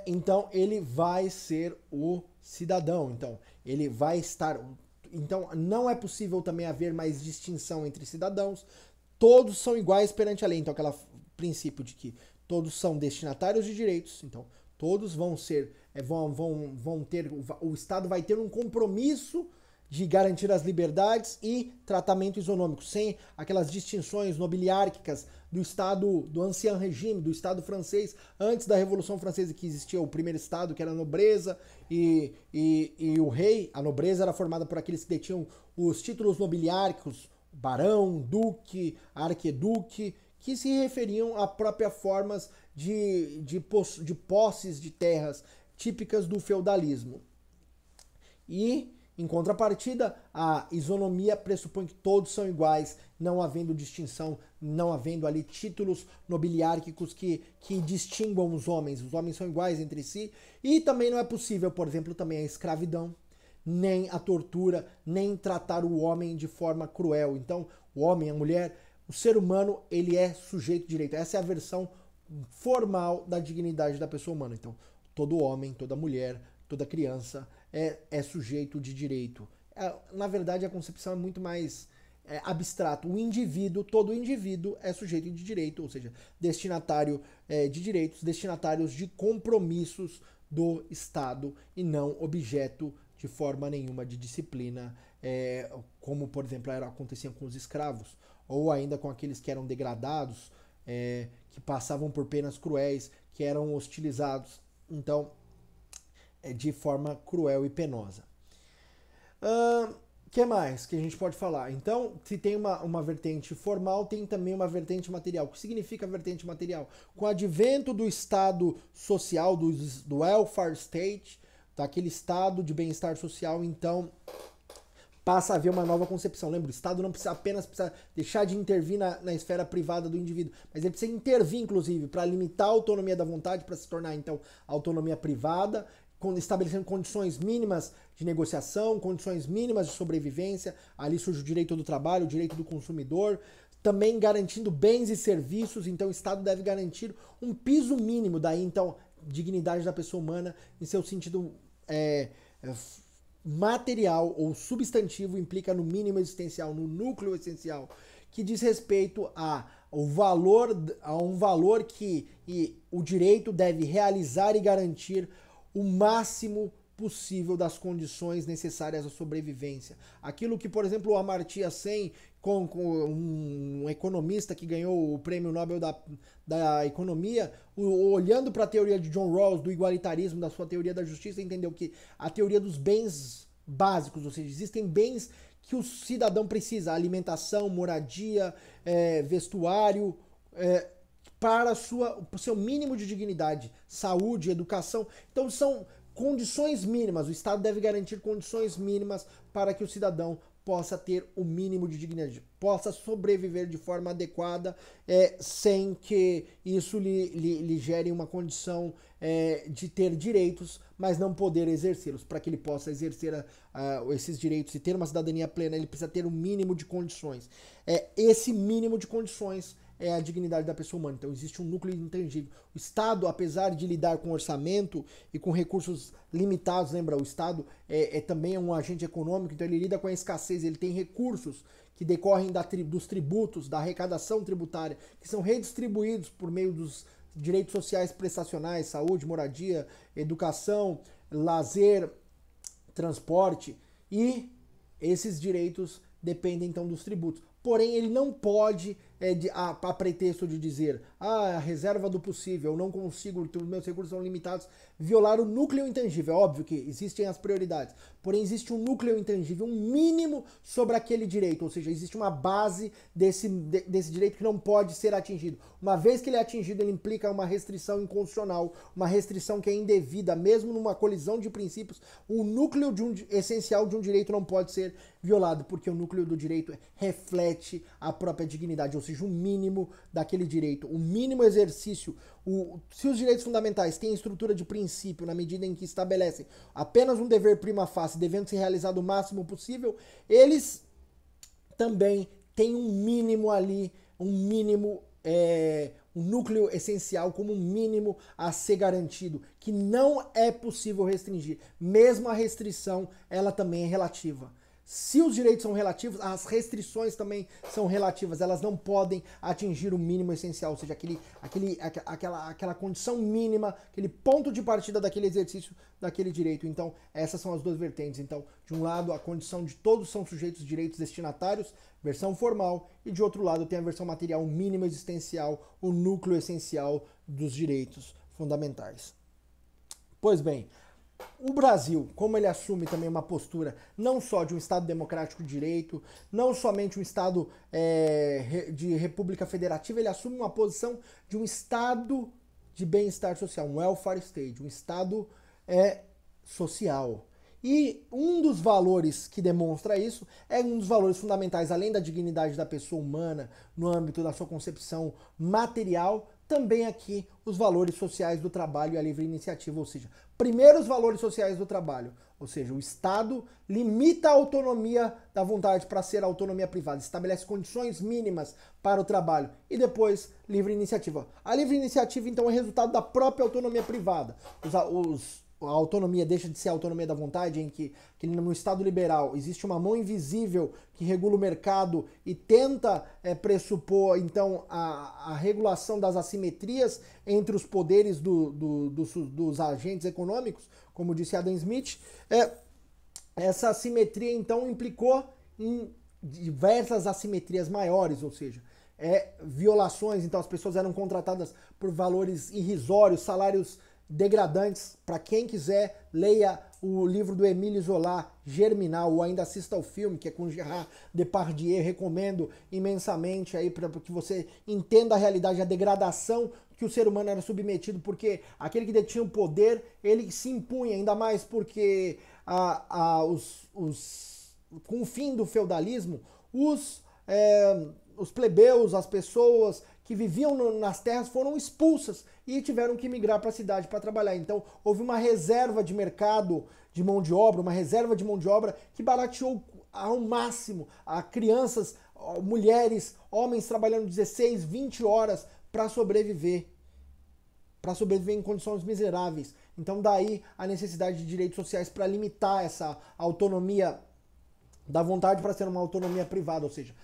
então, ele vai ser o cidadão. Então, ele vai estar. Então, não é possível também haver mais distinção entre cidadãos. Todos são iguais perante a lei. Então, aquele princípio de que todos são destinatários de direitos. Então, todos vão ser, vão ter, o Estado vai ter um compromisso de garantir as liberdades e tratamento isonômico, sem aquelas distinções nobiliárquicas do Estado, do Ancien Regime, do Estado francês, antes da Revolução Francesa, que existia o primeiro Estado, que era a nobreza, e o rei. A nobreza era formada por aqueles que detinham os títulos nobiliárquicos, barão, duque, arqueduque, que se referiam a próprias formas de posses de terras típicas do feudalismo. E, em contrapartida, a isonomia pressupõe que todos são iguais, não havendo distinção, não havendo ali títulos nobiliárquicos que distinguam os homens. Os homens são iguais entre si. E também não é possível, por exemplo, também a escravidão, nem a tortura, nem tratar o homem de forma cruel. Então, o homem, a mulher, o ser humano, ele é sujeito de direito. Essa é a versão formal da dignidade da pessoa humana. Então, todo homem, toda mulher, toda criança é sujeito de direito. Na verdade, a concepção é muito mais abstrato. O indivíduo, todo indivíduo é sujeito de direito, ou seja, destinatário de direitos, destinatários de compromissos do Estado e não objeto de forma nenhuma de disciplina, como, por exemplo, acontecia com os escravos, ou ainda com aqueles que eram degradados, que passavam por penas cruéis, que eram hostilizados. Então, de forma cruel e penosa. Que mais que a gente pode falar? Então, se tem uma vertente formal, tem também uma vertente material. O que significa vertente material? Com o advento do Estado social, do welfare state, daquele estado de bem-estar social, então passa a haver uma nova concepção. Lembra, o Estado não precisa apenas deixar de intervir na esfera privada do indivíduo, mas ele precisa intervir, inclusive, para limitar a autonomia da vontade, para se tornar, então, autonomia privada, estabelecendo condições mínimas de negociação, condições mínimas de sobrevivência. Ali surge o direito do trabalho, o direito do consumidor, também garantindo bens e serviços. Então, o Estado deve garantir um piso mínimo, daí, então, dignidade da pessoa humana em seu sentido material ou substantivo, implica no mínimo existencial, no núcleo essencial, que diz respeito a um valor que o direito deve realizar e garantir o máximo possível das condições necessárias à sobrevivência. Aquilo que, por exemplo, o Amartya Sen, com um economista que ganhou o prêmio Nobel da economia, olhando para a teoria de John Rawls, do igualitarismo, da sua teoria da justiça, entendeu que a teoria dos bens básicos, ou seja, existem bens que o cidadão precisa, alimentação, moradia, vestuário, para o seu mínimo de dignidade, saúde, educação. Então são condições mínimas, o Estado deve garantir condições mínimas para que o cidadão possa ter o mínimo de dignidade, possa sobreviver de forma adequada, sem que isso lhe gere uma condição de ter direitos, mas não poder exercê-los. Para que ele possa exercer esses direitos e ter uma cidadania plena, ele precisa ter um mínimo de condições. Esse mínimo de condições é a dignidade da pessoa humana. Então existe um núcleo intangível. O Estado, apesar de lidar com orçamento e com recursos limitados, lembra, o Estado também um agente econômico, então ele lida com a escassez, ele tem recursos que decorrem dos tributos, da arrecadação tributária, que são redistribuídos por meio dos direitos sociais prestacionais, saúde, moradia, educação, lazer, transporte, e esses direitos dependem então dos tributos. Porém, ele não pode a pretexto de dizer a reserva do possível, eu não consigo, meus recursos são limitados, violar o núcleo intangível. É óbvio que existem as prioridades, porém existe um núcleo intangível, um mínimo sobre aquele direito, ou seja, existe uma base desse direito que não pode ser atingido. Uma vez que ele é atingido, ele implica uma restrição inconstitucional, uma restrição que é indevida, mesmo numa colisão de princípios, o núcleo essencial de um direito não pode ser violado, porque o núcleo do direito reflete a própria dignidade, ou seja, o mínimo daquele direito, o mínimo exercício. Se os direitos fundamentais têm estrutura de princípio na medida em que estabelecem apenas um dever prima facie, devendo ser realizado o máximo possível, eles também têm um mínimo ali, um núcleo essencial como um mínimo a ser garantido, que não é possível restringir. Mesmo a restrição, ela também é relativa. Se os direitos são relativos, as restrições também são relativas, elas não podem atingir o mínimo essencial, ou seja, aquela condição mínima, aquele ponto de partida daquele exercício daquele direito. Então, essas são as duas vertentes. Então, de um lado, a condição de todos são sujeitos de direitos destinatários, versão formal, e de outro lado tem a versão material, o mínimo existencial, o núcleo essencial dos direitos fundamentais. Pois bem, o Brasil, como ele assume também uma postura não só de um Estado democrático de direito, não somente um Estado de república federativa, ele assume uma posição de um Estado de bem-estar social, um welfare state, um Estado social. E um dos valores que demonstra isso é um dos valores fundamentais, além da dignidade da pessoa humana, no âmbito da sua concepção material, também aqui os valores sociais do trabalho e a livre iniciativa, ou seja, primeiro os valores sociais do trabalho, ou seja, o Estado limita a autonomia da vontade para ser a autonomia privada, estabelece condições mínimas para o trabalho e depois livre iniciativa. A livre iniciativa então é resultado da própria autonomia privada. A autonomia deixa de ser a autonomia da vontade, em que no Estado liberal existe uma mão invisível que regula o mercado e tenta pressupor, então, a regulação das assimetrias entre os poderes dos agentes econômicos, como disse Adam Smith. Essa assimetria, então, implicou em diversas assimetrias maiores, ou seja, violações. Então, as pessoas eram contratadas por valores irrisórios, salários degradantes. Para quem quiser, leia o livro do Émile Zola, Germinal, ou ainda assista ao filme, que é com Gerard Depardieu. Recomendo imensamente aí para que você entenda a realidade, a degradação que o ser humano era submetido, porque aquele que detinha o poder, ele se impunha, ainda mais porque com o fim do feudalismo, os plebeus, as pessoas que viviam nas terras foram expulsas e tiveram que migrar para a cidade para trabalhar. Então houve uma reserva de mercado de mão de obra, uma reserva de mão de obra que barateou ao máximo a crianças, mulheres, homens trabalhando 16, 20 horas para sobreviver em condições miseráveis. Então daí a necessidade de direitos sociais para limitar essa autonomia da vontade para ser uma autonomia privada, ou seja,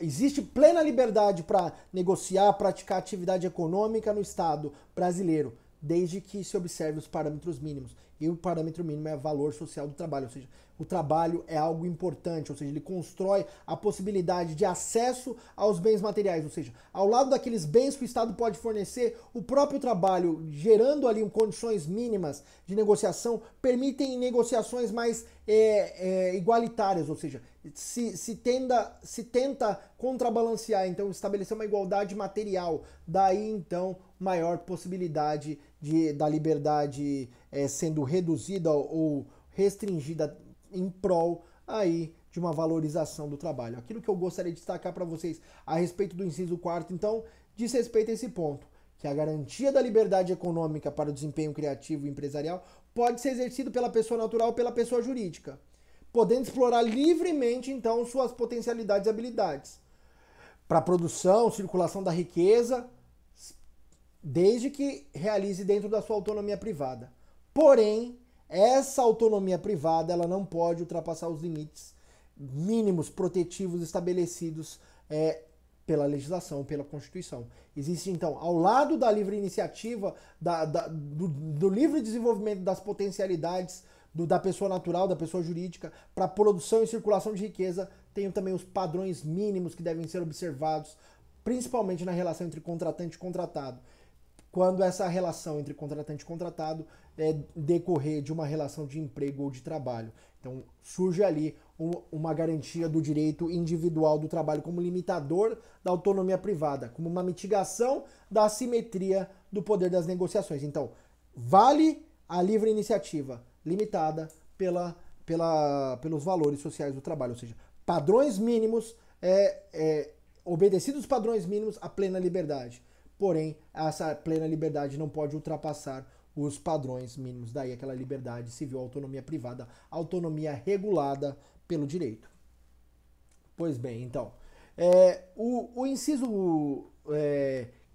existe plena liberdade para negociar, praticar atividade econômica no Estado brasileiro, desde que se observe os parâmetros mínimos. E o parâmetro mínimo é o valor social do trabalho, ou seja, o trabalho é algo importante, ou seja, ele constrói a possibilidade de acesso aos bens materiais, ou seja, ao lado daqueles bens que o Estado pode fornecer, o próprio trabalho, gerando ali condições mínimas de negociação, permitem negociações mais igualitárias, ou seja, se tenta contrabalancear, então estabelecer uma igualdade material, daí então maior possibilidade da liberdade sendo reduzida ou restringida em prol aí de uma valorização do trabalho. Aquilo que eu gostaria de destacar para vocês a respeito do inciso 4º, então, diz respeito a esse ponto, que a garantia da liberdade econômica para o desempenho criativo e empresarial pode ser exercido pela pessoa natural ou pela pessoa jurídica, podendo explorar livremente, então, suas potencialidades e habilidades para a produção, circulação da riqueza, desde que realize dentro da sua autonomia privada. Porém, essa autonomia privada ela não pode ultrapassar os limites mínimos protetivos estabelecidos pela legislação, pela Constituição. Existe, então, ao lado da livre iniciativa, do livre desenvolvimento das potencialidades da pessoa natural, da pessoa jurídica, para produção e circulação de riqueza, tem também os padrões mínimos que devem ser observados principalmente na relação entre contratante e contratado, quando essa relação entre contratante e contratado decorrer de uma relação de emprego ou de trabalho. Então surge ali uma garantia do direito individual do trabalho como limitador da autonomia privada, como uma mitigação da assimetria do poder das negociações. Então, vale a livre iniciativa, limitada pelos valores sociais do trabalho, ou seja, padrões mínimos, obedecidos padrões mínimos, a plena liberdade. Porém, essa plena liberdade não pode ultrapassar os padrões mínimos, daí aquela liberdade civil, autonomia privada, autonomia regulada pelo direito. Pois bem, então, o inciso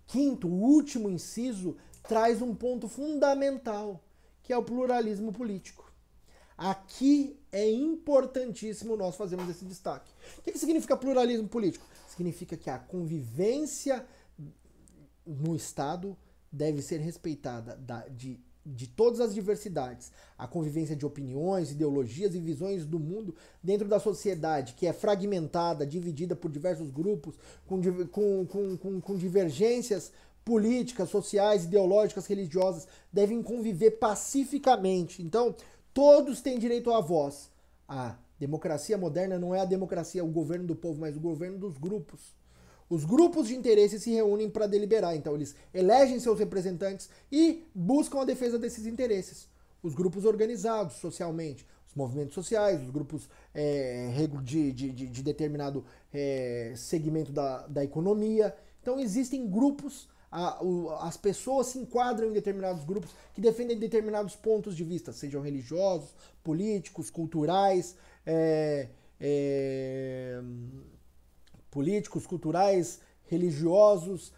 quinto, o último inciso, traz um ponto fundamental, que é o pluralismo político. Aqui é importantíssimo nós fazermos esse destaque. O que significa pluralismo político? Significa que a convivência no Estado deve ser respeitada de todas as diversidades, a convivência de opiniões, ideologias e visões do mundo dentro da sociedade, que é fragmentada, dividida por diversos grupos, com divergências políticas, sociais, ideológicas, religiosas, devem conviver pacificamente. Então, todos têm direito à voz. A democracia moderna não é a democracia, o governo do povo, mas o governo dos grupos. Os grupos de interesse se reúnem para deliberar, então eles elegem seus representantes e buscam a defesa desses interesses. Os grupos organizados socialmente, os movimentos sociais, os grupos de determinado segmento da economia. Então existem grupos, as pessoas se enquadram em determinados grupos que defendem determinados pontos de vista, sejam religiosos, políticos, culturais, religiosos,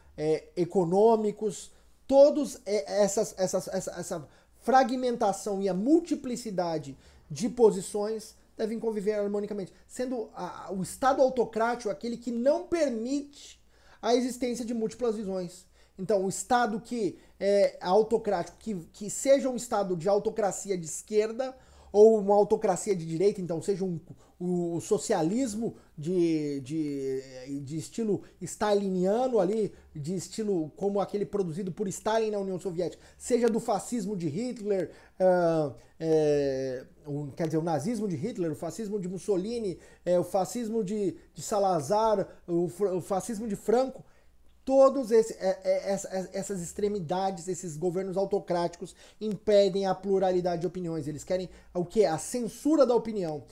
econômicos, todos essa fragmentação e a multiplicidade de posições devem conviver harmonicamente, sendo o Estado autocrático aquele que não permite a existência de múltiplas visões. Então, o Estado que é autocrático, que seja um Estado de autocracia de esquerda ou uma autocracia de direita, então seja o socialismo de estilo staliniano ali, de estilo como aquele produzido por Stalin na União Soviética, seja do fascismo de Hitler, quer dizer, o nazismo de Hitler, o fascismo de Mussolini, o fascismo de Salazar, o fascismo de Franco. Todas essas extremidades, esses governos autocráticos impedem a pluralidade de opiniões. Eles querem o quê? A censura da opinião,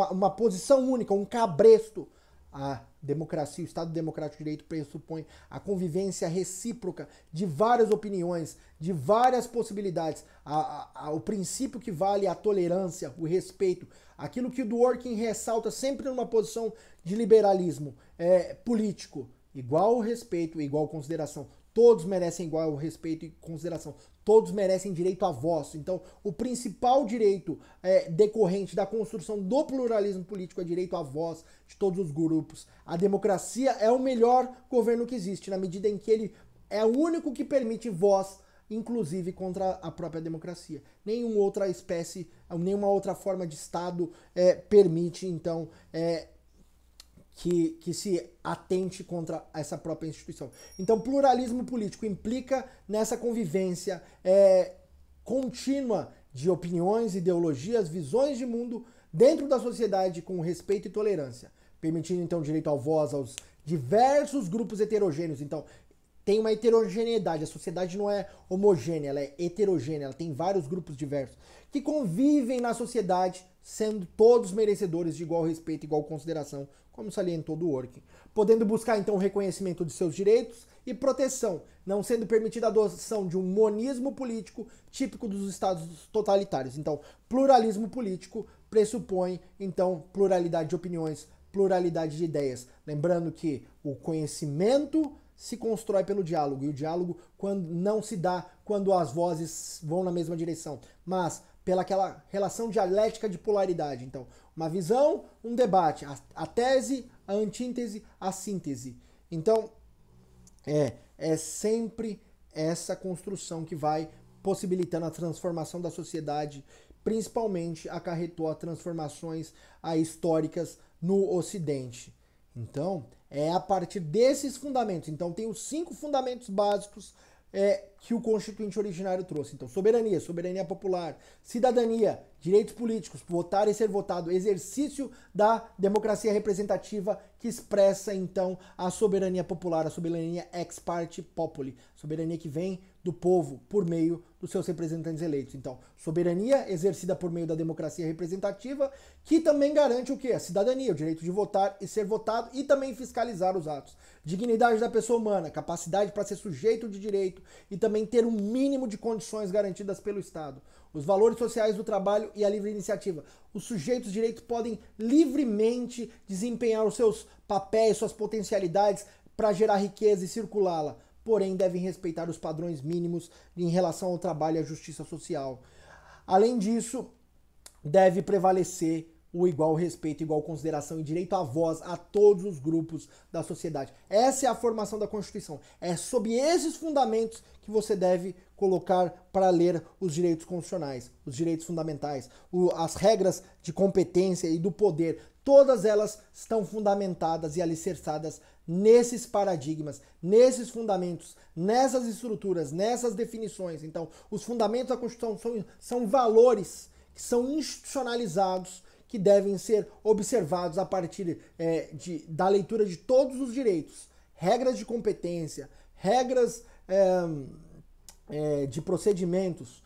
uma posição única, um cabresto. A democracia, o Estado Democrático de Direito pressupõe a convivência recíproca de várias opiniões, de várias possibilidades. O princípio que vale a tolerância, o respeito. Aquilo que o Dworkin ressalta sempre numa posição de liberalismo político. Igual respeito, igual consideração. Todos merecem igual respeito e consideração. Todos merecem direito à voz. Então, o principal direito decorrente da construção do pluralismo político é direito à voz de todos os grupos. A democracia é o melhor governo que existe, na medida em que ele é o único que permite voz, inclusive contra a própria democracia. Nenhuma outra espécie, nenhuma outra forma de Estado permite, então, que se atente contra essa própria instituição. Então, pluralismo político implica nessa convivência contínua de opiniões, ideologias, visões de mundo dentro da sociedade com respeito e tolerância, permitindo, então, direito à voz aos diversos grupos heterogêneos. Então, tem uma heterogeneidade, a sociedade não é homogênea, ela é heterogênea, ela tem vários grupos diversos que convivem na sociedade, sendo todos merecedores de igual respeito e igual consideração, como salientou Dworkin, podendo buscar então o reconhecimento de seus direitos e proteção, não sendo permitida a adoção de um monismo político típico dos estados totalitários. Então, pluralismo político pressupõe então pluralidade de opiniões, pluralidade de ideias, lembrando que o conhecimento se constrói pelo diálogo, e o diálogo não se dá quando as vozes vão na mesma direção, mas pela aquela relação dialética de polaridade. Então, uma visão, um debate, a tese, a antítese, a síntese. Então, é sempre essa construção que vai possibilitando a transformação da sociedade, principalmente acarretou a transformações históricas no Ocidente. Então, É a partir desses fundamentos. Então tem os 5 fundamentos básicos que o Constituinte originário trouxe. Então, soberania, soberania popular, cidadania, direitos políticos, votar e ser votado, exercício da democracia representativa que expressa, então, a soberania popular, a soberania ex parte populi, soberania que vem do povo por meio dos seus representantes eleitos. Então, soberania exercida por meio da democracia representativa, que também garante o quê? A cidadania, o direito de votar e ser votado e também fiscalizar os atos. Dignidade da pessoa humana, capacidade para ser sujeito de direito e também ter um mínimo de condições garantidas pelo Estado. Os valores sociais do trabalho e a livre iniciativa. Os sujeitos de direito podem livremente desempenhar os seus papéis, suas potencialidades para gerar riqueza e circulá-la, porém devem respeitar os padrões mínimos em relação ao trabalho e à justiça social. Além disso, deve prevalecer o igual respeito, igual consideração e direito à voz a todos os grupos da sociedade. Essa é a formação da Constituição. É sob esses fundamentos que você deve colocar para ler os direitos constitucionais, os direitos fundamentais, as regras de competência e do poder. Todas elas estão fundamentadas e alicerçadas nesses paradigmas, nesses fundamentos, nessas estruturas, nessas definições. Então, os fundamentos da Constituição são valores que são institucionalizados, que devem ser observados a partir da leitura de todos os direitos, regras de competência, regras de procedimentos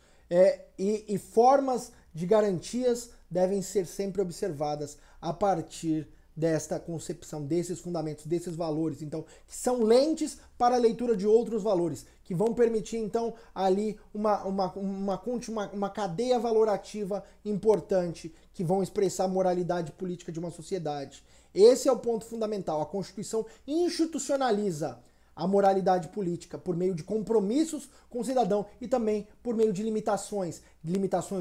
e formas de garantias devem ser sempre observadas a partir desta concepção, desses fundamentos, desses valores, então, que são lentes para a leitura de outros valores, que vão permitir, então, ali uma cadeia valorativa importante, que vão expressar a moralidade política de uma sociedade. Esse é o ponto fundamental. A Constituição institucionaliza a moralidade política por meio de compromissos com o cidadão e também por meio de limitações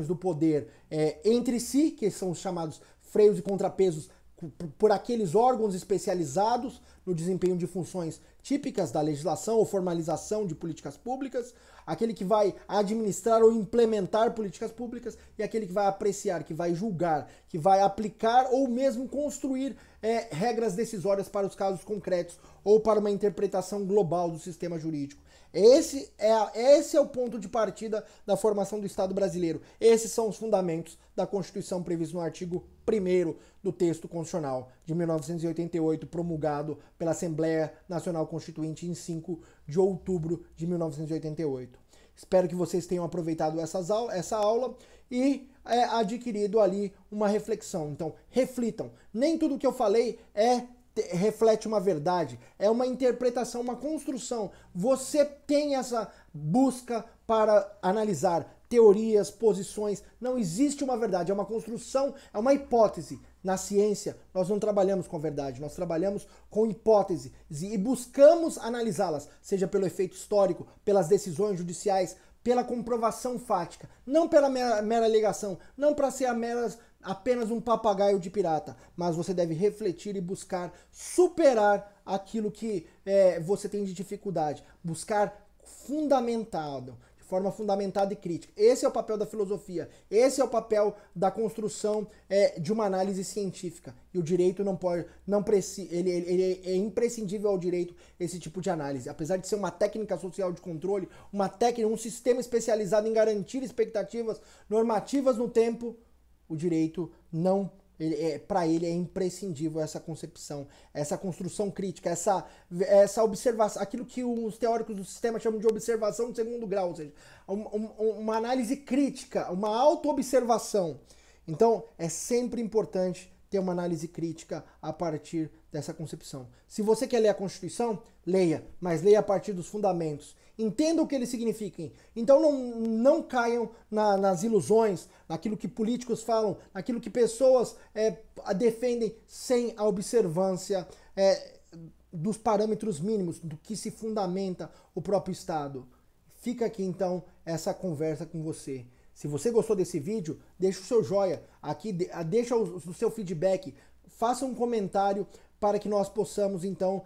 do poder entre si, que são os chamados freios e contrapesos por aqueles órgãos especializados no desempenho de funções típicas da legislação ou formalização de políticas públicas, aquele que vai administrar ou implementar políticas públicas e aquele que vai apreciar, que vai julgar, que vai aplicar ou mesmo construir regras decisórias para os casos concretos ou para uma interpretação global do sistema jurídico. Esse é o ponto de partida da formação do Estado brasileiro. Esses são os fundamentos da Constituição previstos no artigo 1º do texto constitucional de 1988, promulgado pela Assembleia Nacional Constituinte em 5 de outubro de 1988. Espero que vocês tenham aproveitado essa aula e adquirido ali uma reflexão. Então, reflitam. Nem tudo que eu falei reflete uma verdade, é uma interpretação, uma construção. Você tem essa busca para analisar teorias, posições. Não existe uma verdade, é uma construção, é uma hipótese. Na ciência, nós não trabalhamos com verdade, nós trabalhamos com hipóteses e buscamos analisá-las, seja pelo efeito histórico, pelas decisões judiciais, pela comprovação fática, não pela mera alegação, não para ser apenas um papagaio de pirata, mas você deve refletir e buscar superar aquilo que você tem de dificuldade, buscar fundamentado, de forma fundamentada e crítica. Esse é o papel da filosofia, esse é o papel da construção de uma análise científica. E o direito ele é imprescindível ao direito esse tipo de análise. Apesar de ser uma técnica social de controle, um sistema especializado em garantir expectativas normativas no tempo, o direito não, para ele é imprescindível essa concepção, essa construção crítica, essa observação, aquilo que os teóricos do sistema chamam de observação de segundo grau, ou seja, uma análise crítica, uma auto-observação. Então, é sempre importante ter uma análise crítica a partir dessa concepção. Se você quer ler a Constituição, leia, mas leia a partir dos fundamentos. Entenda o que eles significam. Então não caiam nas ilusões, naquilo que políticos falam, naquilo que pessoas defendem sem a observância dos parâmetros mínimos, do que se fundamenta o próprio Estado. Fica aqui então essa conversa com você. Se você gostou desse vídeo, deixa o seu joia, aqui, deixa o seu feedback, faça um comentário para que nós possamos então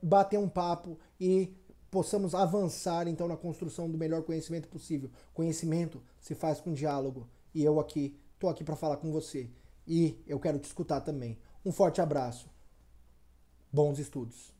bater um papo e possamos avançar então na construção do melhor conhecimento possível. Conhecimento se faz com diálogo e eu estou aqui para falar com você e eu quero te escutar também. Um forte abraço. Bons estudos!